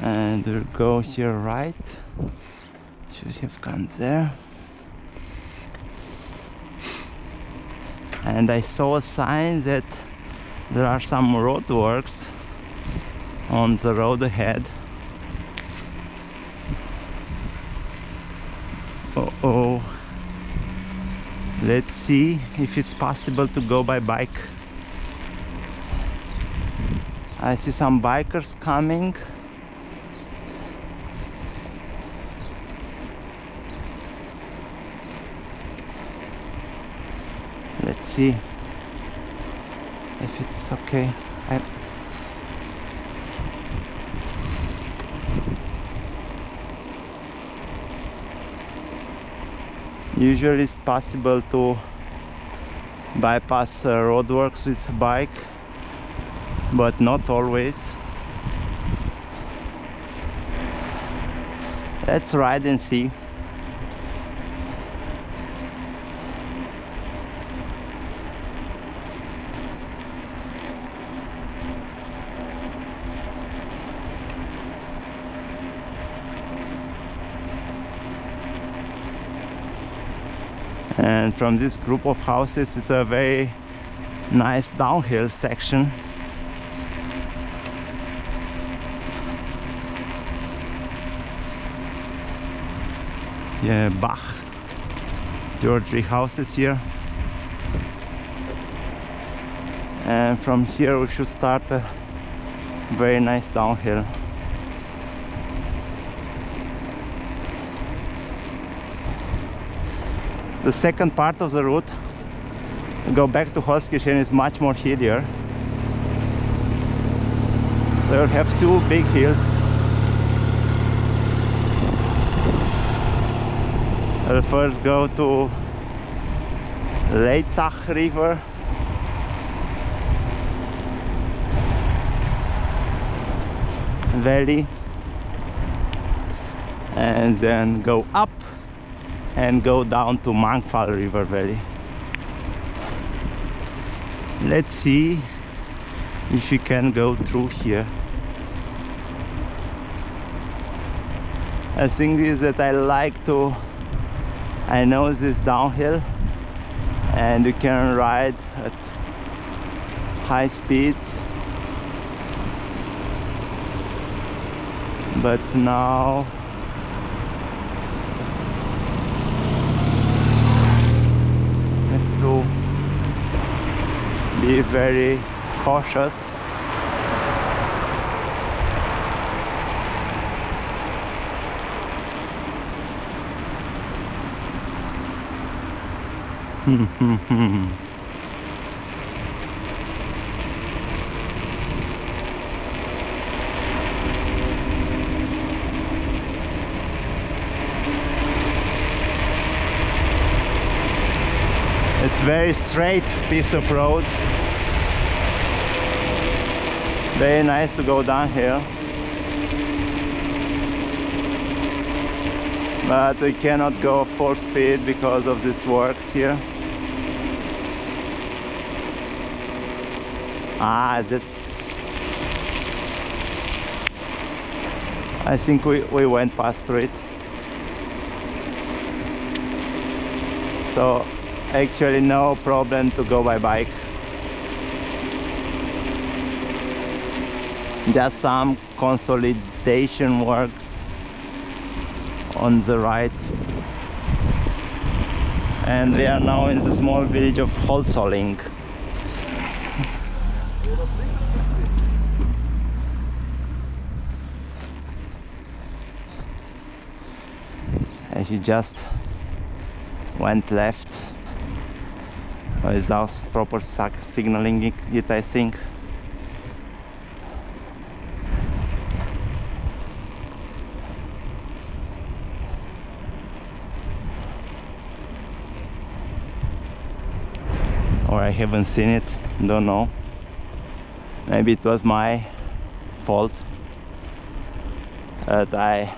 And we'll go here right. Should have gone there. And I saw a sign that there are some roadworks on the road ahead. Uh-oh. Let's see if it's possible to go by bike. I see some bikers coming. Let's see if it's okay. Usually it's possible to bypass roadworks with a bike, but not always. Let's ride and see. And from this group of houses, it's a very nice downhill section. Yeah, Bach. There are 3 houses here. And from here we should start a very nice downhill. The second part of the route, go back to Holzkirchen, is much more hillier. So you'll have 2 big hills. I'll first go to Leitzach River. Valley, and then go up and go down to Mangfall River Valley. Let's see if you can go through here. The thing is that I know this downhill and you can ride at high speeds, but now I have to be very cautious. It's very straight piece of road. Very nice to go down here. But we cannot go full speed because of these works here. I think we went past through it. So actually no problem to go by bike. Just some consolidation works on the right. And we are now in the small village of Holzkirchen. And she just went left without proper signaling it, I think. Or I haven't seen it, don't know. Maybe it was my fault that I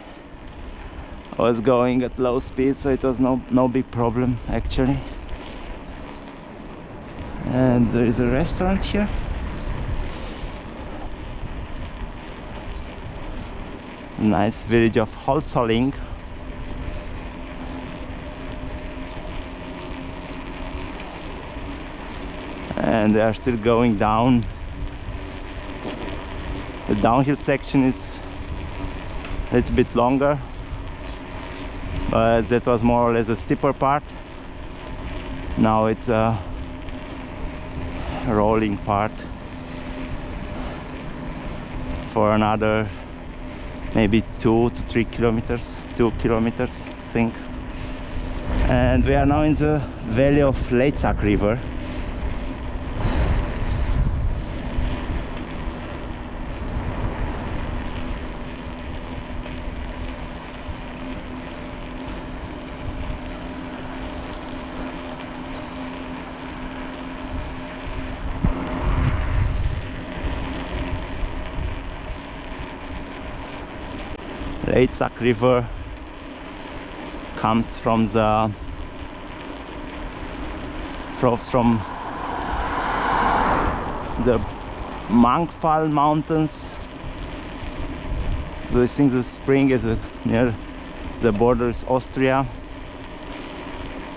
was going at low speed, so it was no big problem actually. And there is a restaurant here. Nice village of Holzkirchen. And they are still going down. The downhill section is a little bit longer, but that was more or less a steeper part. Now it's a rolling part for another maybe 2 to 3 kilometers, 2 kilometers I think. And we are now in the valley of Leitzach River. Leitzach River comes from the Mangfall mountains. I think the spring is near the borders Austria,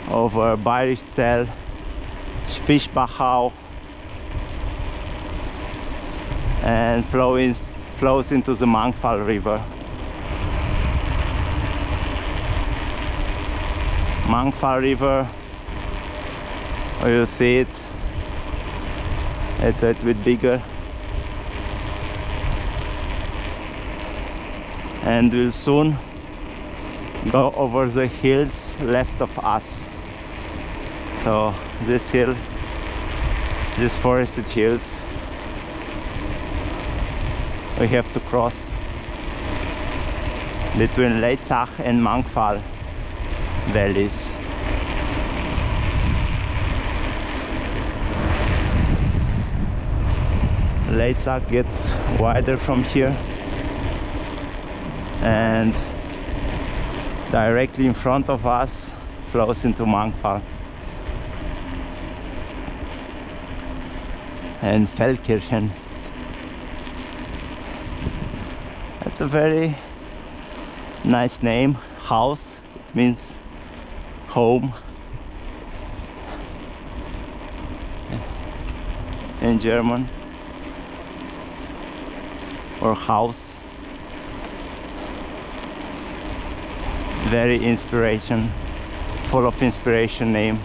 over Bayerischzell, Fischbachau, and flows into the Mangfall River. Mangfall River, you'll see it, it's a little bit bigger, and we'll soon go over the hills left of us. So this hill, these forested hills, we have to cross between Leitzach and Mangfall valleys. Leitzach gets wider from here, and directly in front of us flows into Mangfall and Feldkirchen. That's a very nice name. House, it means home in German, or house. Very full of inspiration name.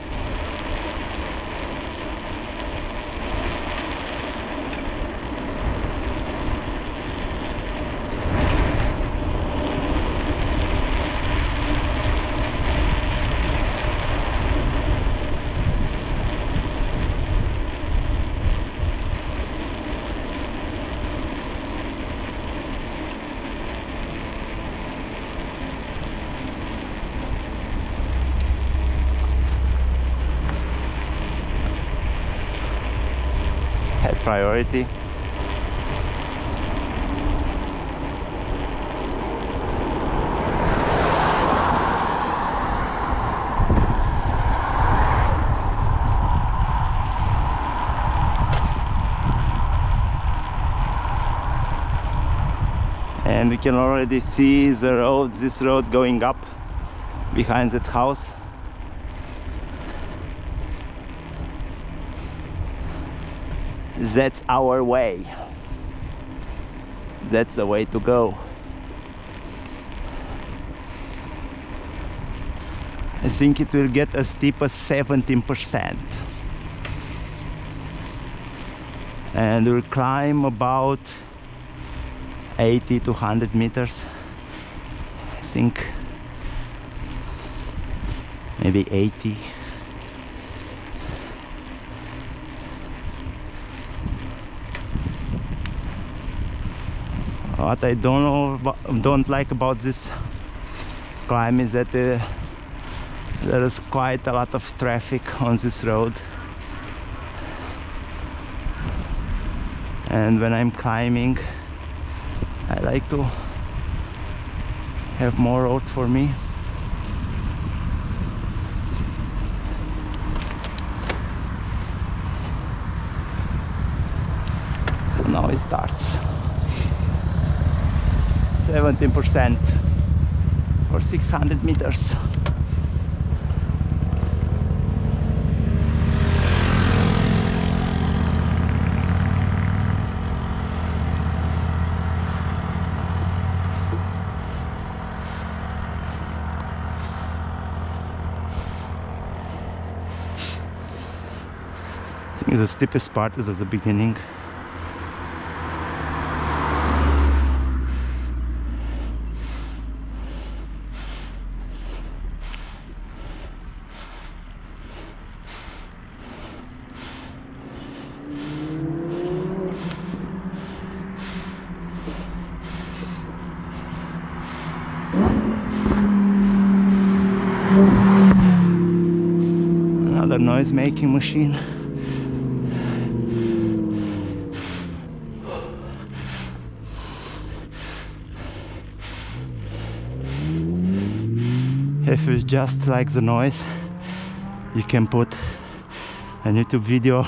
Priority. And we can already see this road going up behind that house. That's our way. That's the way to go. I think it will get as steep as 17%. And we'll climb about 80 to 100 meters. I think maybe 80. What I don't like about this climb is that there is quite a lot of traffic on this road, and when I'm climbing I like to have more road for me. So now it starts. 17% or 600 meters. I think the steepest part is at the beginning. Another noise making machine. If you just like the noise, you can put a YouTube video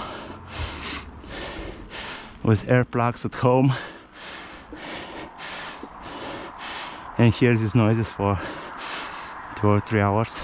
with earplugs at home and hear these noises for 2 or 3 hours.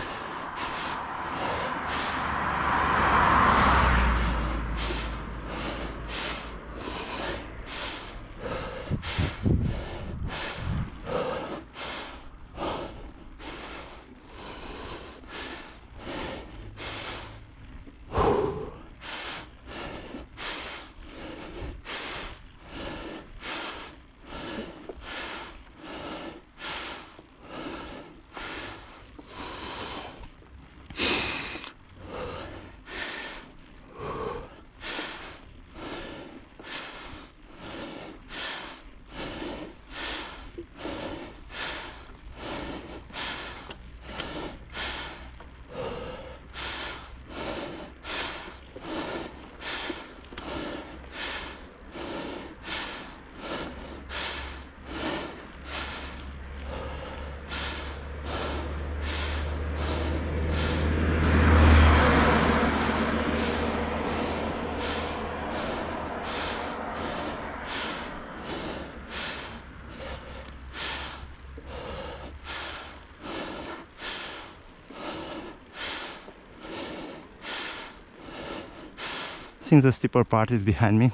I think the steeper part is behind me.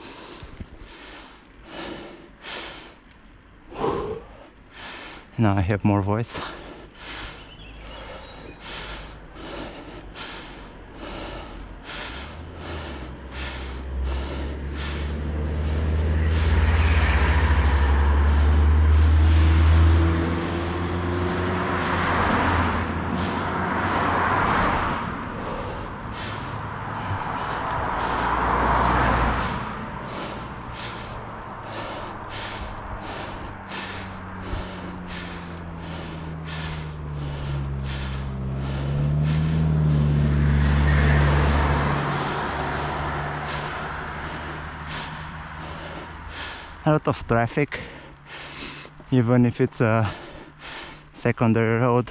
Now I have more voice. A lot of traffic, even if it's a secondary road.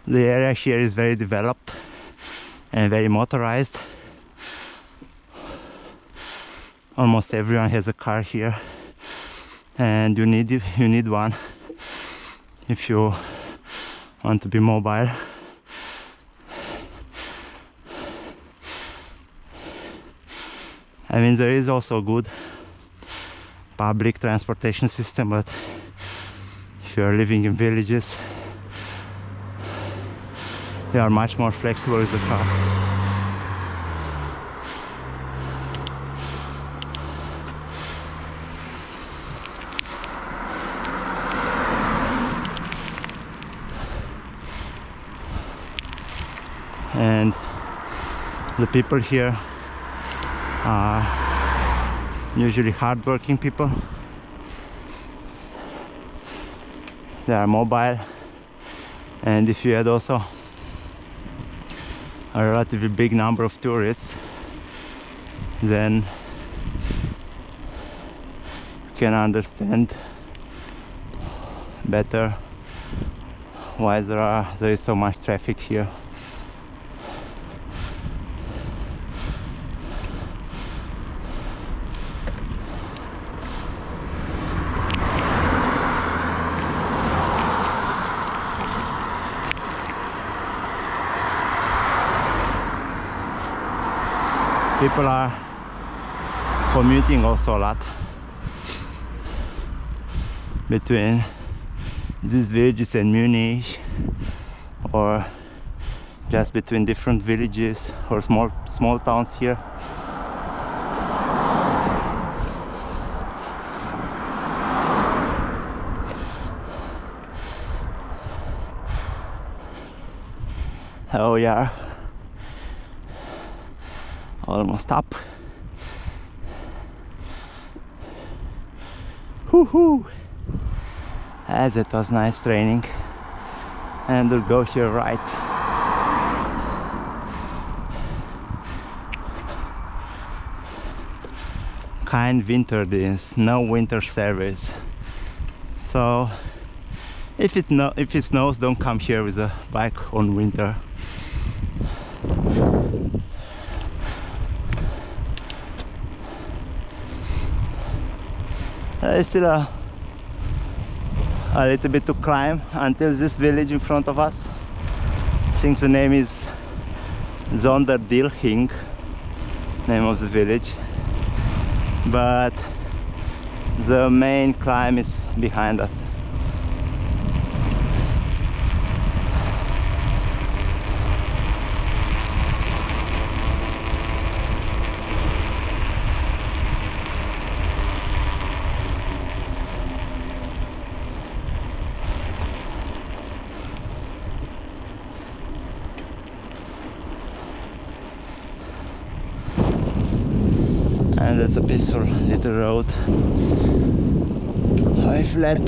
The area here is very developed and very motorized. Almost everyone has a car here, and you need one if you want to be mobile. I mean, there is also a good public transportation system, but if you are living in villages, they are much more flexible with the car. And the people here are usually hardworking people. They are mobile, and if you had also a relatively big number of tourists, then you can understand better why there is so much traffic here. People are commuting also a lot between these villages and Munich, or just between different villages or small towns here. Oh yeah. Almost up. Woohoo! As it was nice training, and we'll go here right. Kind winter days, no winter service. So if it snows, don't come here with a bike on winter. There's still a little bit to climb until this village in front of us. I think the name is Sonderdilching, name of the village, but the main climb is behind us. And that's a peaceful little road. I've let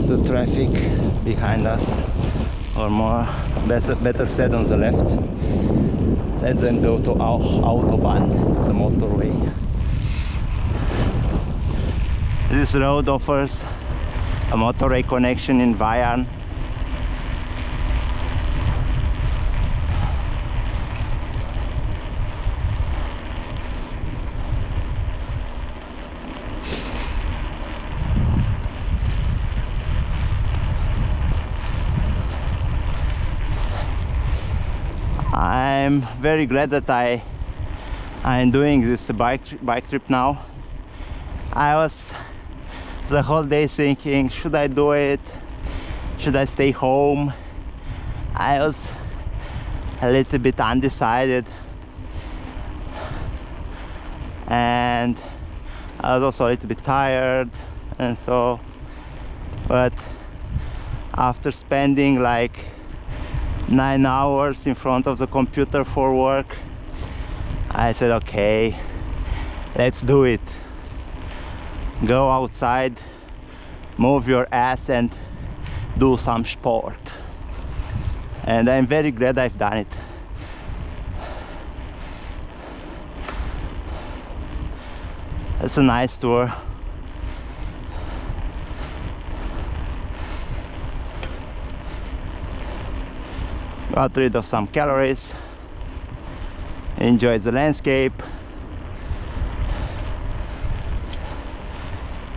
the traffic behind us, or better said, on the left. Let them go to Autobahn, to the motorway. This road offers a motorway connection in Weyarn. I'm very glad that I'm doing this bike trip now. I was the whole day thinking, should I do it? Should I stay home? I was a little bit undecided, and I was also a little bit tired, and so, but after spending like 9 hours in front of the computer for work, I said, okay, let's do it. Go outside, move your ass and do some sport. And I'm very glad I've done it. It's a nice tour. Got rid of some calories, enjoyed the landscape,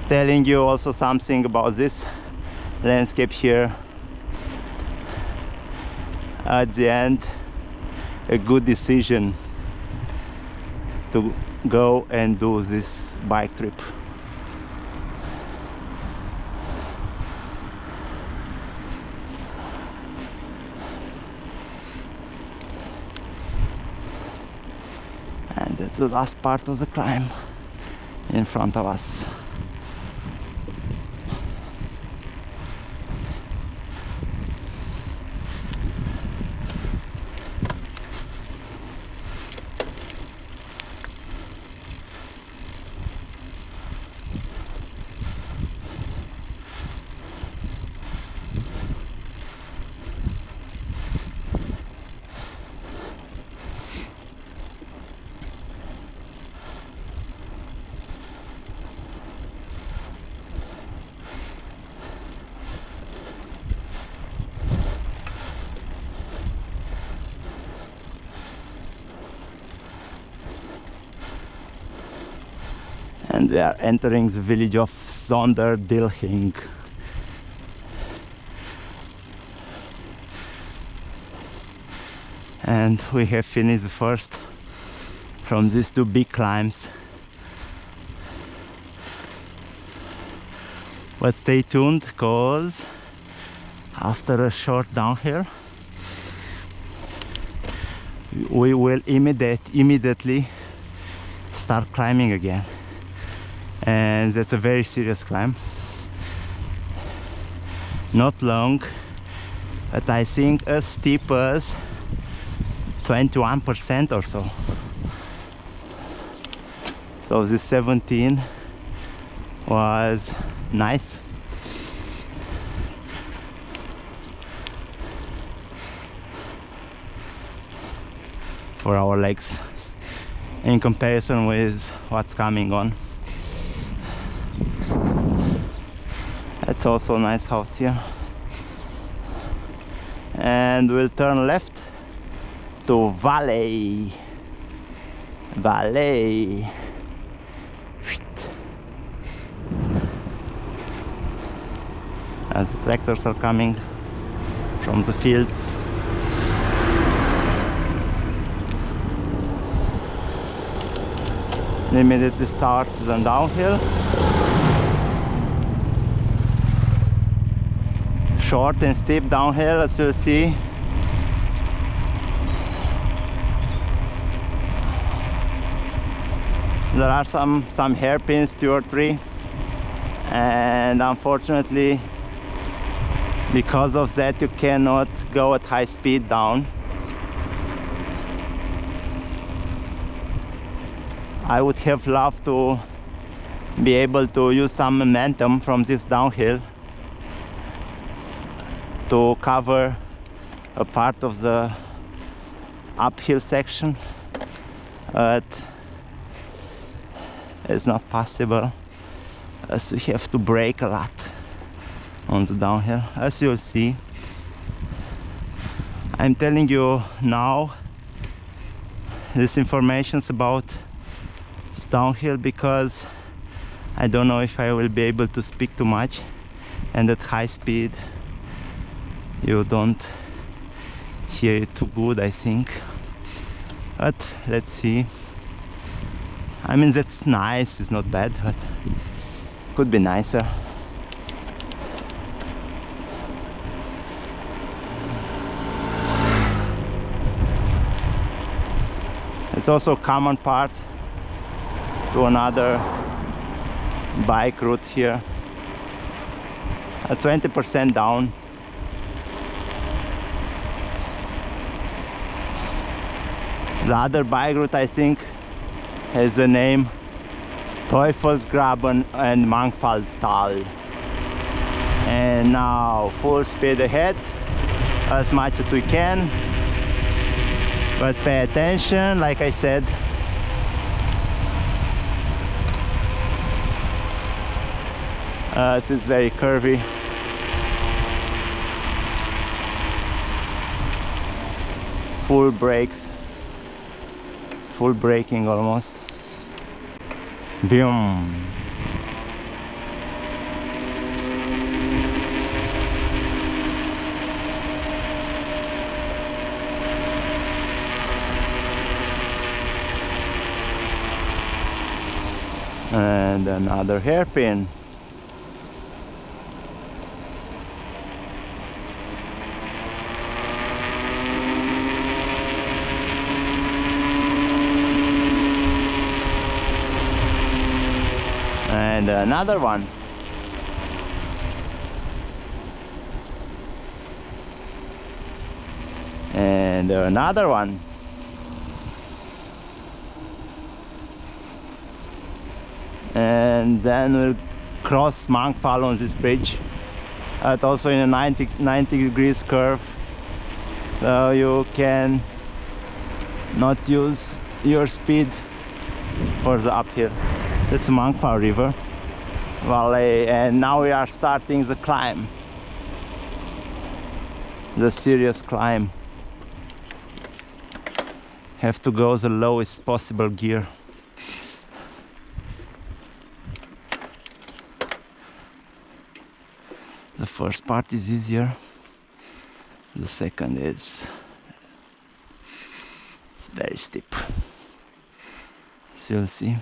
telling you also something about this landscape here. At the end, a good decision to go and do this bike trip. And that's the last part of the climb in front of us. And we are entering the village of Sonderdilching. And we have finished the first from these two big climbs. But stay tuned, because after a short downhill we will immediately start climbing again. And that's a very serious climb. Not long, but I think as steep as 21% or so. So this 17 was nice. For our legs in comparison with what's coming on. That's also a nice house here. And we'll turn left to Valley. As the tractors are coming from the fields. Immediately start the downhill. Short and steep downhill, as you'll see. There are some hairpins, 2 or 3, and unfortunately because of that you cannot go at high speed down. I would have loved to be able to use some momentum from this downhill to cover a part of the uphill section, but it's not possible, as you have to brake a lot on the downhill, as you'll see. I'm telling you now this information about this downhill because I don't know if I will be able to speak too much, and at high speed you don't hear it too good, I think. But let's see. I mean, that's nice, it's not bad, but could be nicer. It's also a common part to another bike route here. 20% down. The other bike route, I think, has the name Teufelsgraben and Mangfalltal. And now full speed ahead as much as we can, but pay attention, like I said. So it's very curvy. Full brakes, full braking almost. Boom. And another hairpin. And another one. And another one. And then we'll cross Mangfall on this bridge, also in a 90 degrees curve, so you can not use your speed for the uphill. That's Mangfall River Valley, and now we are starting the climb, the serious climb. Have to go the lowest possible gear. The first part is easier, the second is it's very steep, so you'll see.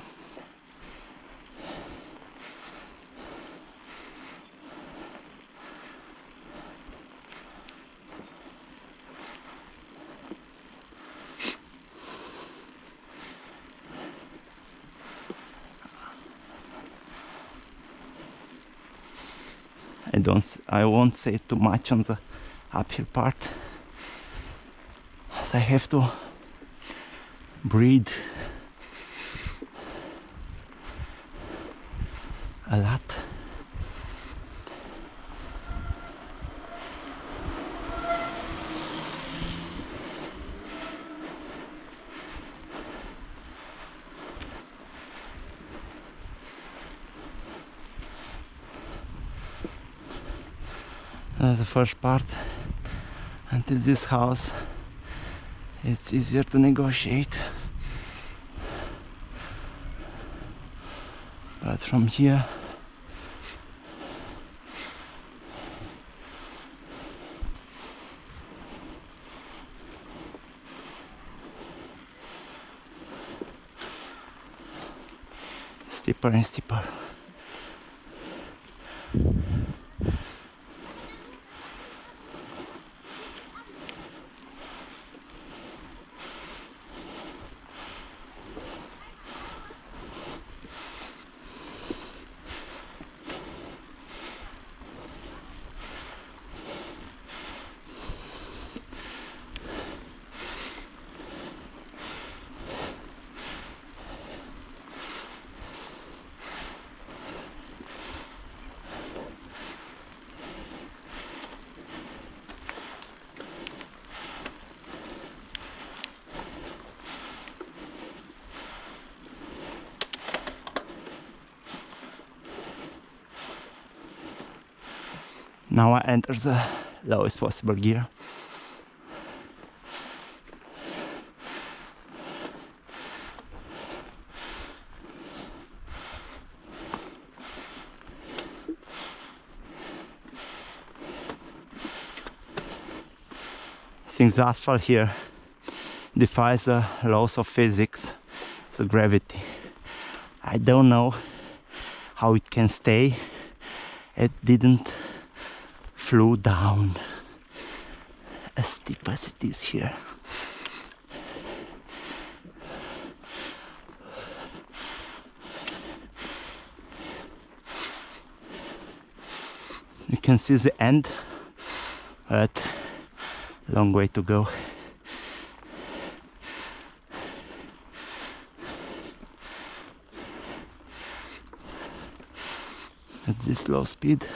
I won't say too much on the uphill part, as I have to breathe a lot. The first part, until this house, it's easier to negotiate, but from here steeper and steeper. Now I enter the lowest possible gear. I think the asphalt here defies the laws of physics, so gravity. I don't know how it can stay. It didn't flew down as steep as it is here. You can see the end, but long way to go. At this low speed,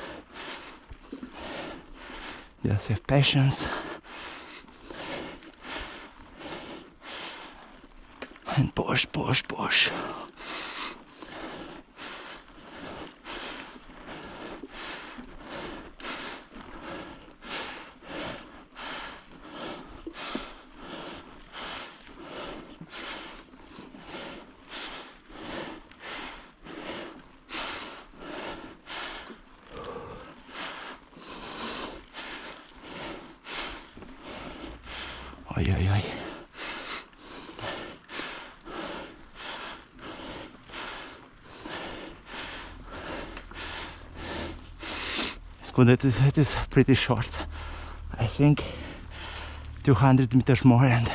just have patience and push, push, push. Oi, oi, oi. It's good that it is pretty short. I think 200 meters more and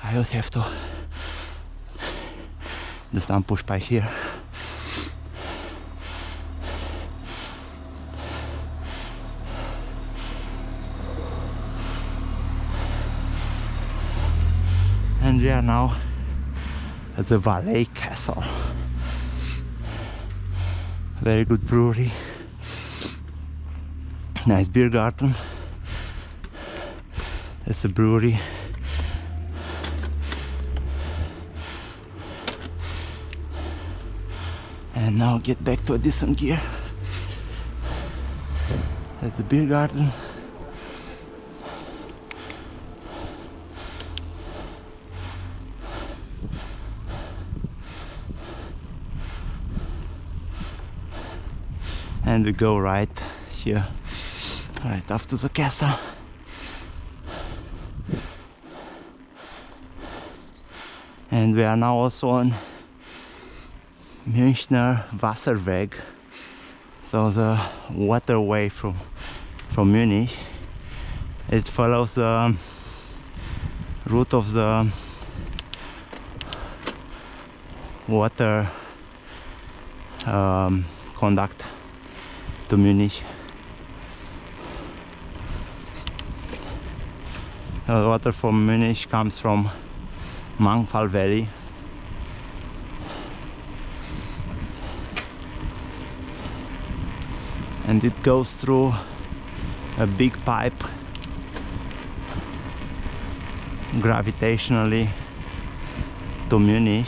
I would have to do some push by here. And we are now at the Valley Castle. Very good brewery. Nice beer garden. That's a brewery. And now get back to a decent gear. That's the beer garden. And we go right here, right after the castle. And we are now also on Münchner Wasserweg, so the waterway from Munich. It follows the route of the water conduct to Munich. The water from Munich comes from Mangfall Valley. And it goes through a big pipe gravitationally to Munich.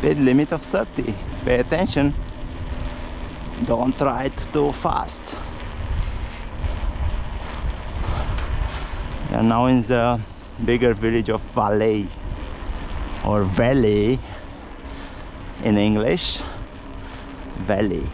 Speed limit of 30. Pay attention. Don't ride too fast. We are now in the bigger village of Valais, or Valley in English. Valley.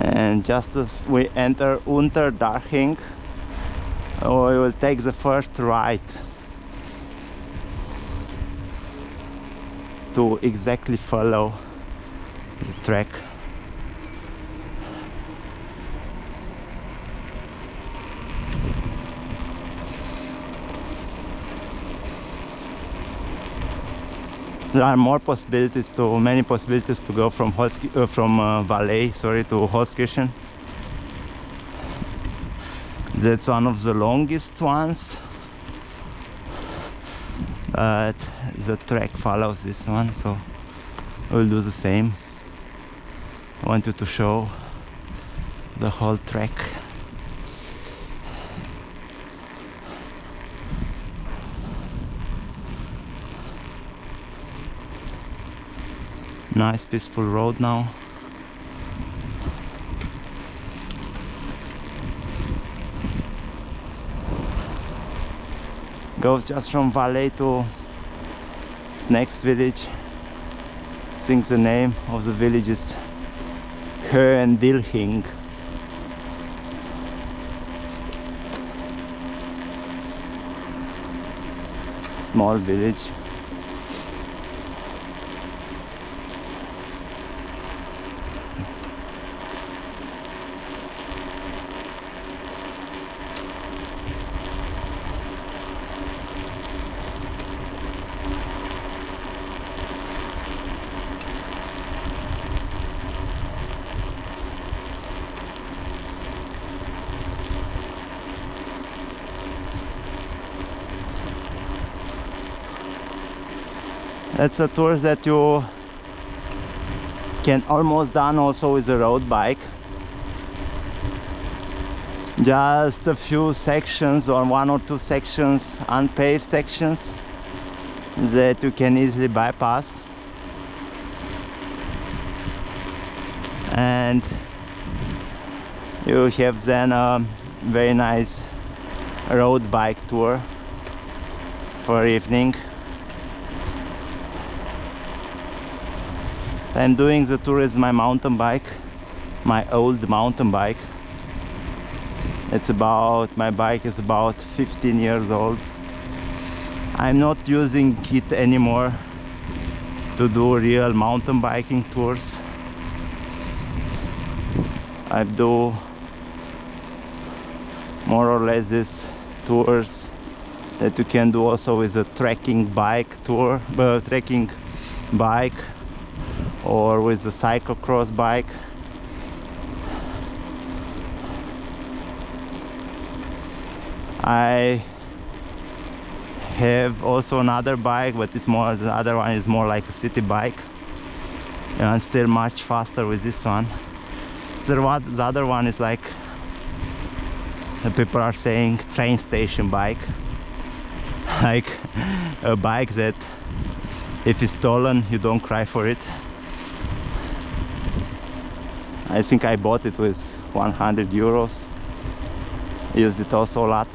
And just as we enter Unterdaching, we will take the first right to exactly follow the track. There are more possibilities many possibilities to go from Valais, to Holzkirchen. That's one of the longest ones, but the track follows this one, so we'll do the same. I wanted to show the whole track. Nice peaceful road now. Go just from Valais to this next village. I think the name of the village is Weyarn. Small village. That's a tour that you can almost done also with a road bike. Just a few sections, or 1 or 2 sections, unpaved sections that you can easily bypass, and you have then a very nice road bike tour for evening. I'm doing the tour with my mountain bike, my old mountain bike. My bike is about 15 years old. I'm not using it anymore to do real mountain biking tours. I do more or less these tours that you can do also with a trekking bike tour, trekking bike, or with a cyclocross bike. I have also another bike, but the other one is more like a city bike, and still much faster with this one. The other one is like, the people are saying, train station bike, like a bike that if it's stolen you don't cry for it. I think I bought it with 100 euros. Used it also a lot.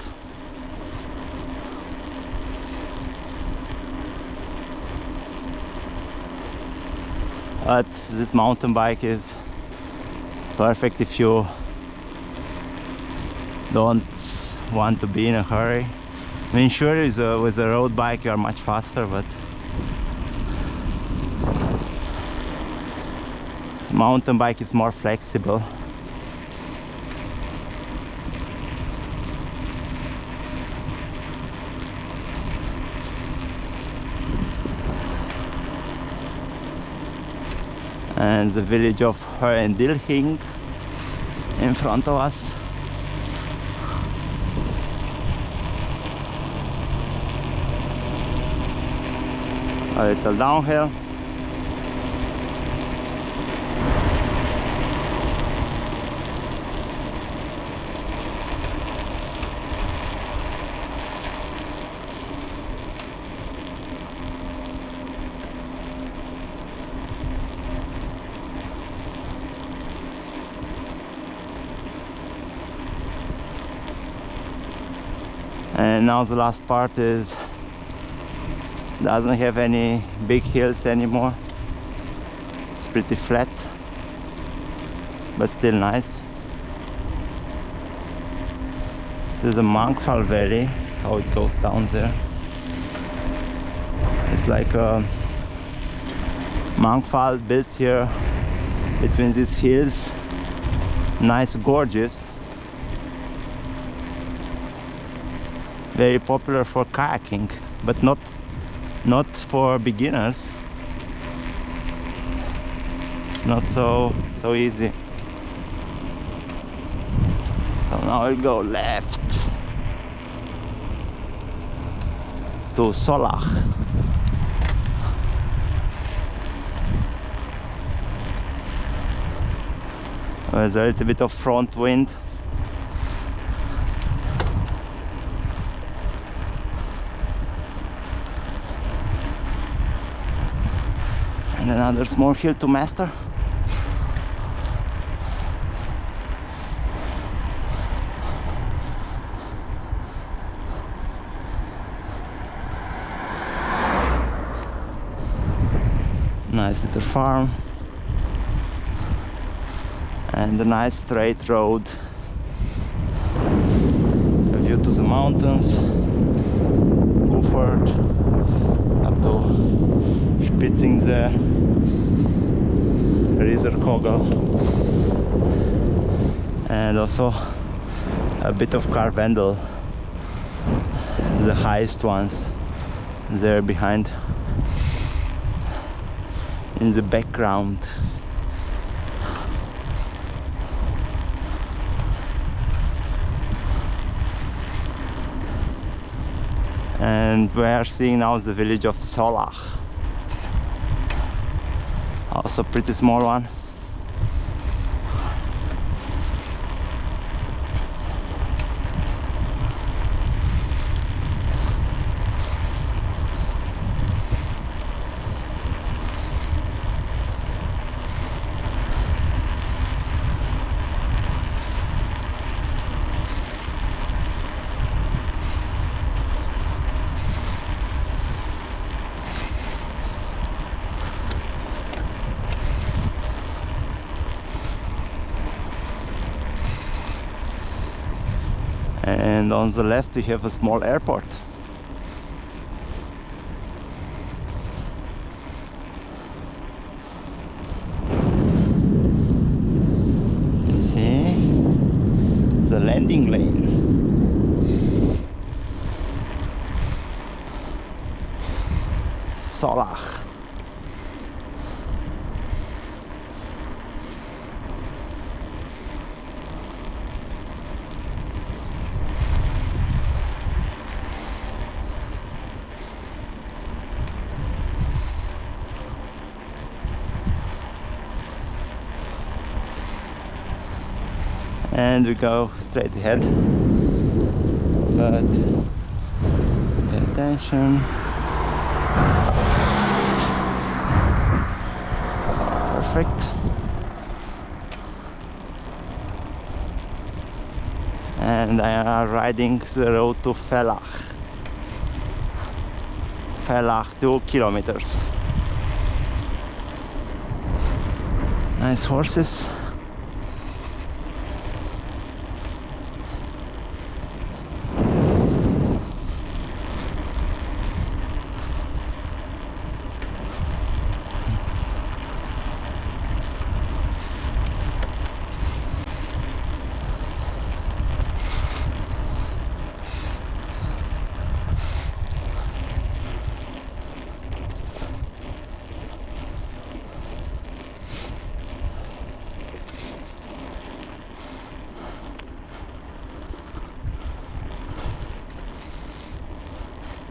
But this mountain bike is perfect if you don't want to be in a hurry. I mean, sure, with a road bike you are much faster, but mountain bike is more flexible. And the village of Weyarn in front of us. A little downhill. And now the last part doesn't have any big hills anymore. It's pretty flat, but still nice. This is the Monkfall Valley, how it goes down there. It's like Monkfall builds here between these hills. Nice gorges. Very popular for kayaking, but not for beginners. It's not so easy. So now I'll go left to Solach. There's a little bit of front wind. And another small hill to master. Nice little farm. And a nice straight road. A view to the mountains. Guford. Up to Spitzingsee. Rieserkogel. And also a bit of Karwendel. The highest ones there behind. In the background. And we are seeing now the village of Solach. Also pretty small one. And on the left we have a small airport. You see the landing lane. Solach. And we go straight ahead, but pay attention. Perfect. And I am riding the road to Vellach. Vellach, 2 kilometers. Nice horses.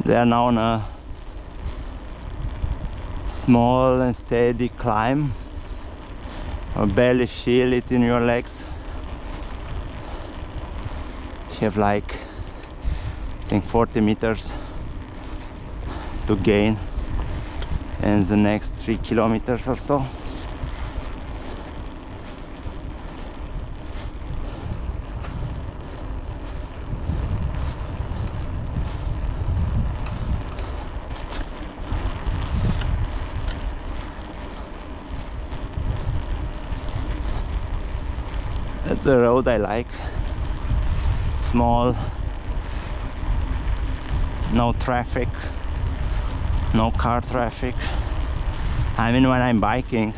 They are now on a small and steady climb. You barely feel it in your legs. You have like, I think, 40 meters to gain in the next 3 kilometers or so. That's a road I like. Small, no traffic, no car traffic. I mean, when I'm biking,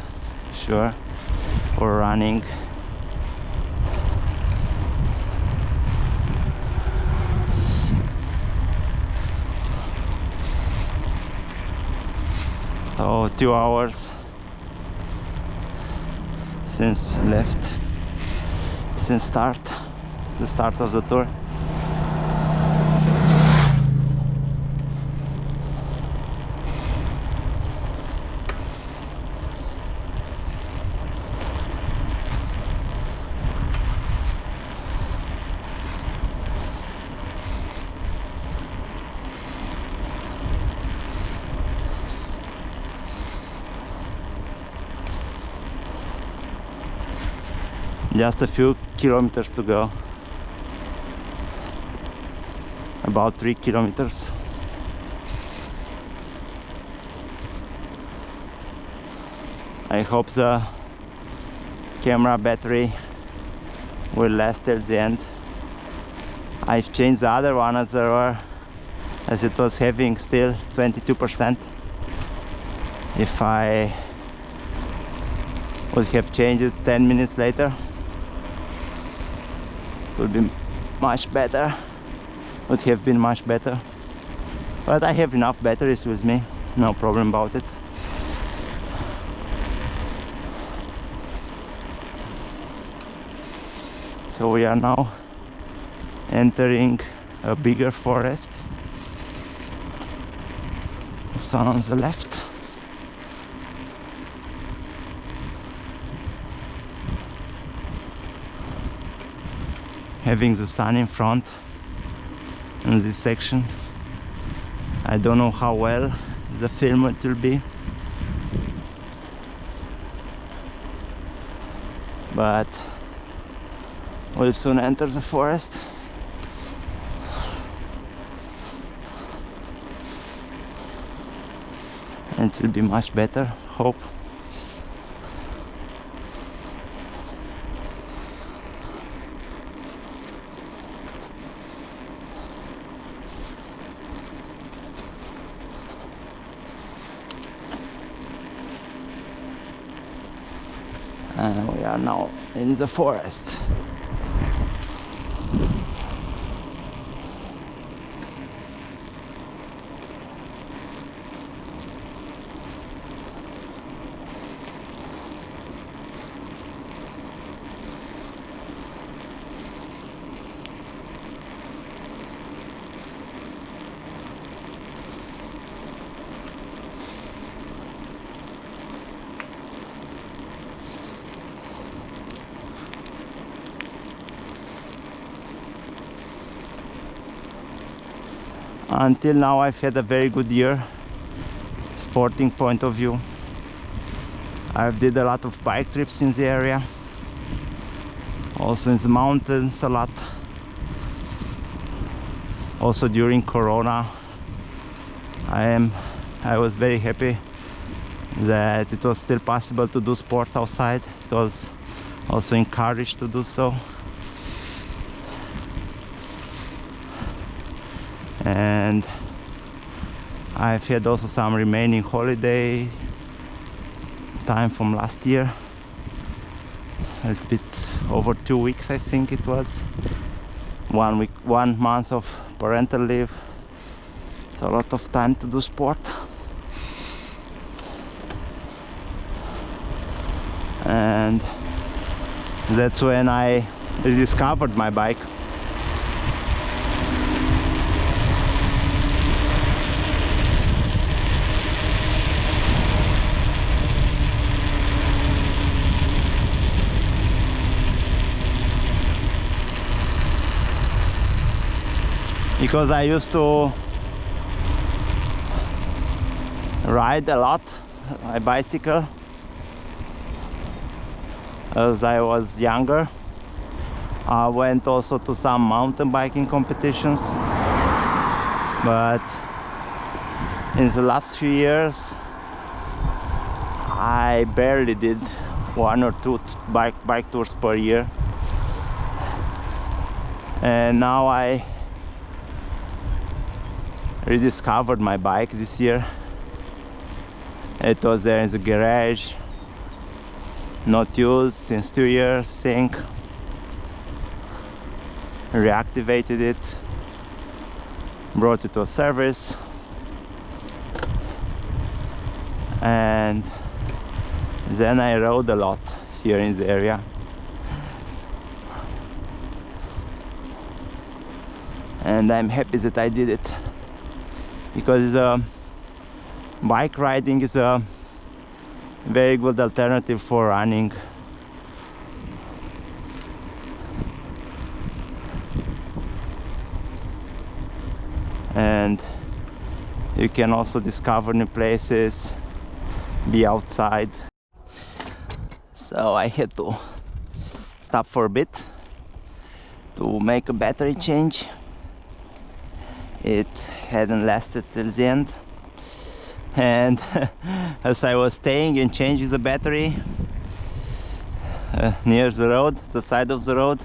sure, for running. Oh, 2 hours since the start of the tour. Just a few kilometers to go, about 3 kilometers. I hope the camera battery will last till the end. I've changed the other one as it was having still 22%. If I would have changed it 10 minutes later, it would be much better, would have been much better. But I have enough batteries with me, no problem about it. So we are now entering a bigger forest. This one on the left. Having the sun in front in this section. I don't know how well the film will be, but we'll soon enter the forest. And it will be much better, hope. And we are now in the forest. Until now I've had a very good year, sporting point of view. I've did a lot of bike trips in the area, also in the mountains a lot. Also during Corona, I was very happy that it was still possible to do sports outside. It was also encouraged to do so. And I've had also some remaining holiday time from last year, a little bit over 2 weeks, I think it was. 1 week, 1 month of parental leave. It's a lot of time to do sport. And that's when I rediscovered my bike. Because I used to ride a lot my bicycle as I was younger. I went also to some mountain biking competitions, but in the last few years I barely did 1 or 2 bike tours per year. And now I rediscovered my bike this year. It was there in the garage not used since 2 years, sink. Reactivated it, brought it to a service, and then I rode a lot here in the area. And I'm happy that I did it, because bike riding is a very good alternative for running. And you can also discover new places, be outside. So I had to stop for a bit to make a battery change. It hadn't lasted till the end, and as I was staying and changing the battery near the road, the side of the road,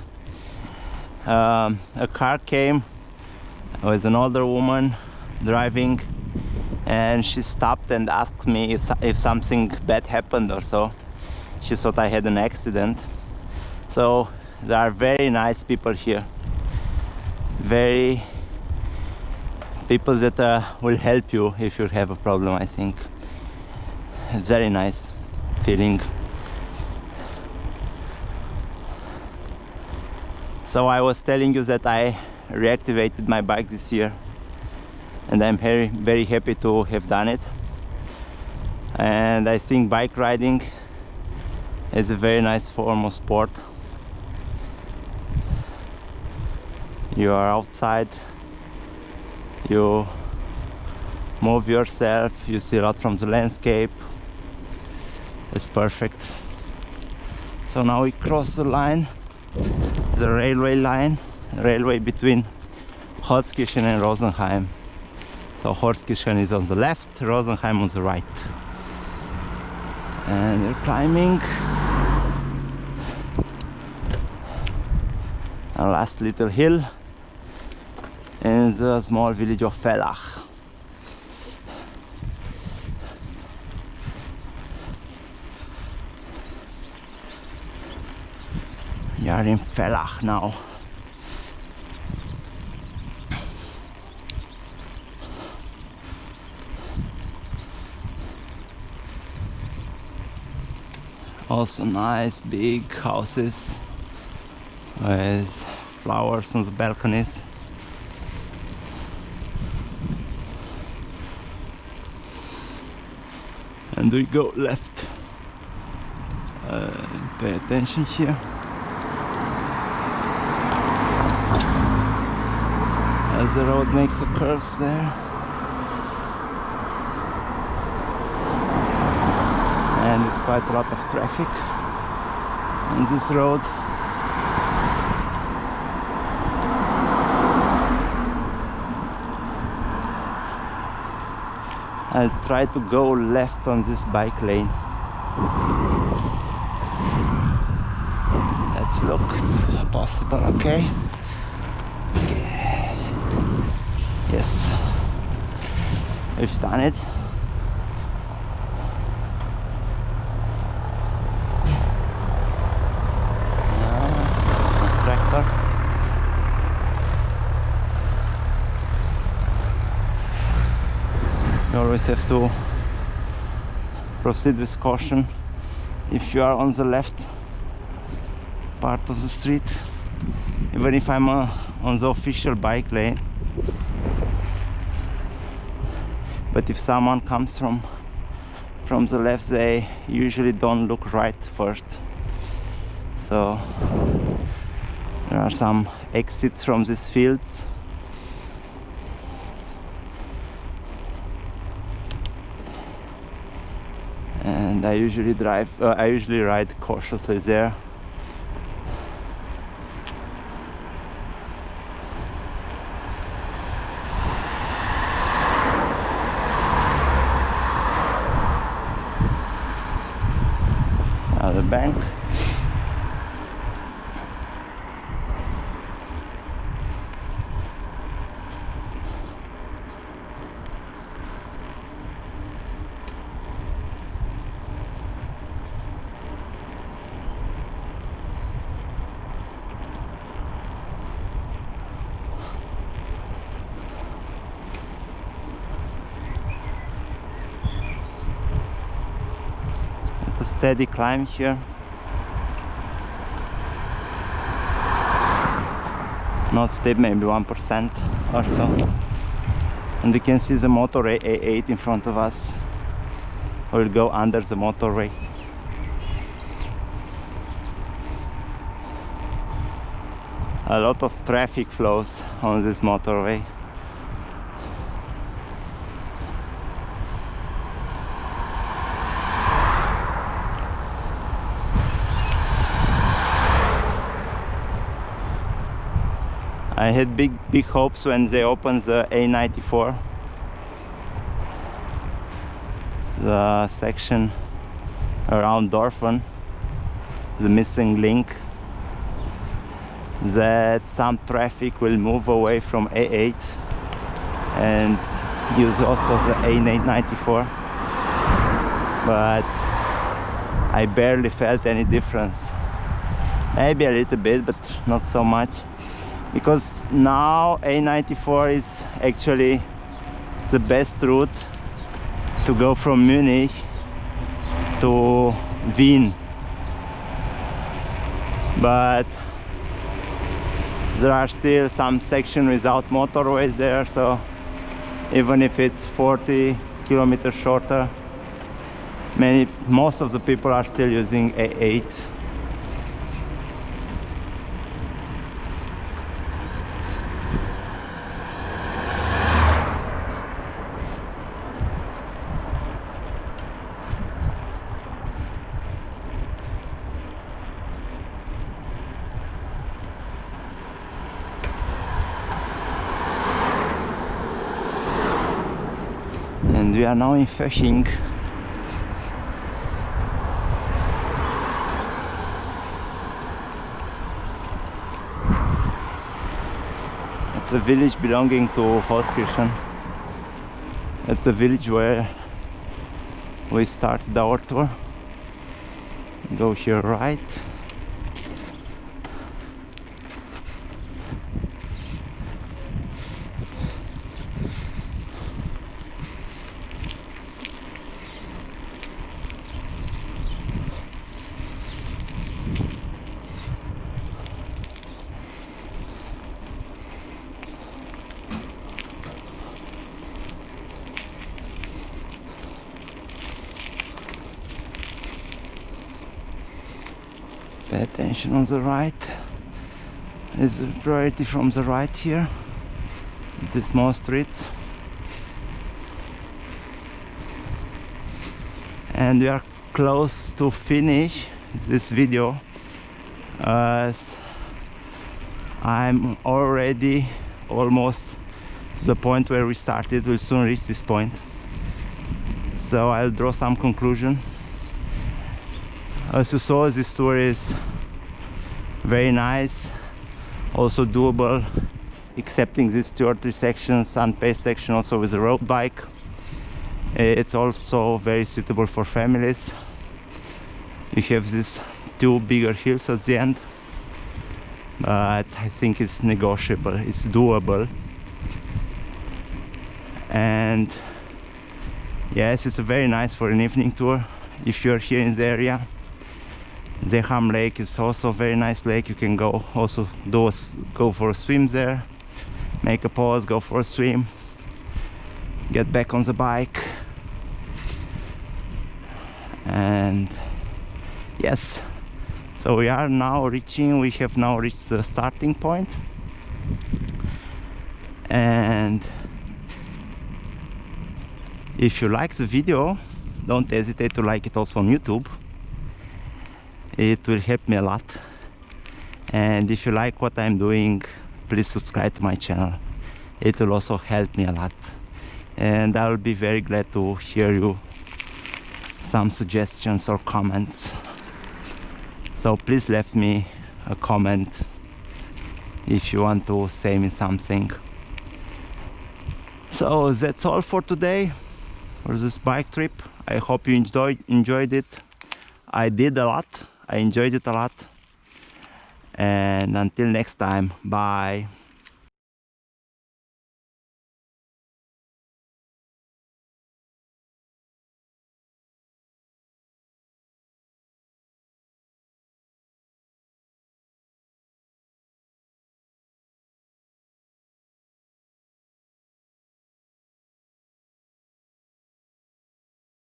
a car came with an older woman driving, and she stopped and asked me if something bad happened or so. She thought I had an accident. So there are very nice people here, very people that will help you if you have a problem. I think very nice feeling. So I was telling you that I reactivated my bike this year, and I'm very happy to have done it. And I think bike riding is a very nice form of sport. You are outside, you move yourself, you see a lot from the landscape. It's perfect. So now we cross the line, the railway line, railway between Holzkirchen and Rosenheim. So Holzkirchen is on the left, Rosenheim on the right. And we're climbing a last little hill in the small village of Vellach. We are in Vellach now. Also nice big houses with flowers on the balconies. And we go left. Pay attention here. As the road makes a curve there. And it's quite a lot of traffic on this road. I'll try to go left on this bike lane. Let's look, it's possible, okay? Yes, we've done it. Tractor. You always have to proceed with caution if you are on the left part of the street, even if I'm on the official bike lane. But if someone comes from the left, they usually don't look right first. So there are some exits from these fields. And I usually ride cautiously there. The bank. It's a steady climb here. Not steep, maybe 1% or so. And we can see the motorway A8 in front of us. We'll go under the motorway. A lot of traffic flows on this motorway. I had big hopes when they opened the A94, the section around Dorfen, the missing link, that some traffic will move away from A8 and use also the A94, but I barely felt any difference. Maybe a little bit, but not so much, because now A94 is actually the best route to go from Munich to Wien. But there are still some sections without motorways there, so even if it's 40 kilometers shorter, most of the people are still using A8. And we are now in Föching. It's a village belonging to Holzkirchen. It's a village where we started our tour. Go here right. Pay attention on the right. There's a priority from the right here. It's the small streets. And we are close to finish this video, as I'm already almost to the point where we started. We'll soon reach this point. So I'll draw some conclusion. As you saw, this tour is very nice, also doable, excepting these 2 or 3 sections, unpaved section also with a road bike. It's also very suitable for families. You have these 2 bigger hills at the end, but I think it's negotiable, it's doable. And yes, it's very nice for an evening tour if you're here in the area. Seehamer Lake is also a very nice lake. You can go for a swim there, make a pause, go for a swim, get back on the bike. And yes, so we have now reached the starting point. And if you like the video, don't hesitate to like it also on YouTube. It will help me a lot. And if you like what I'm doing, please subscribe to my channel. It will also help me a lot. And I'll be very glad to hear you some suggestions or comments. So please leave me a comment if you want to say me something. So that's all for today, for this bike trip. I hope you enjoyed it. I did a lot. I enjoyed it a lot. And until next time, bye.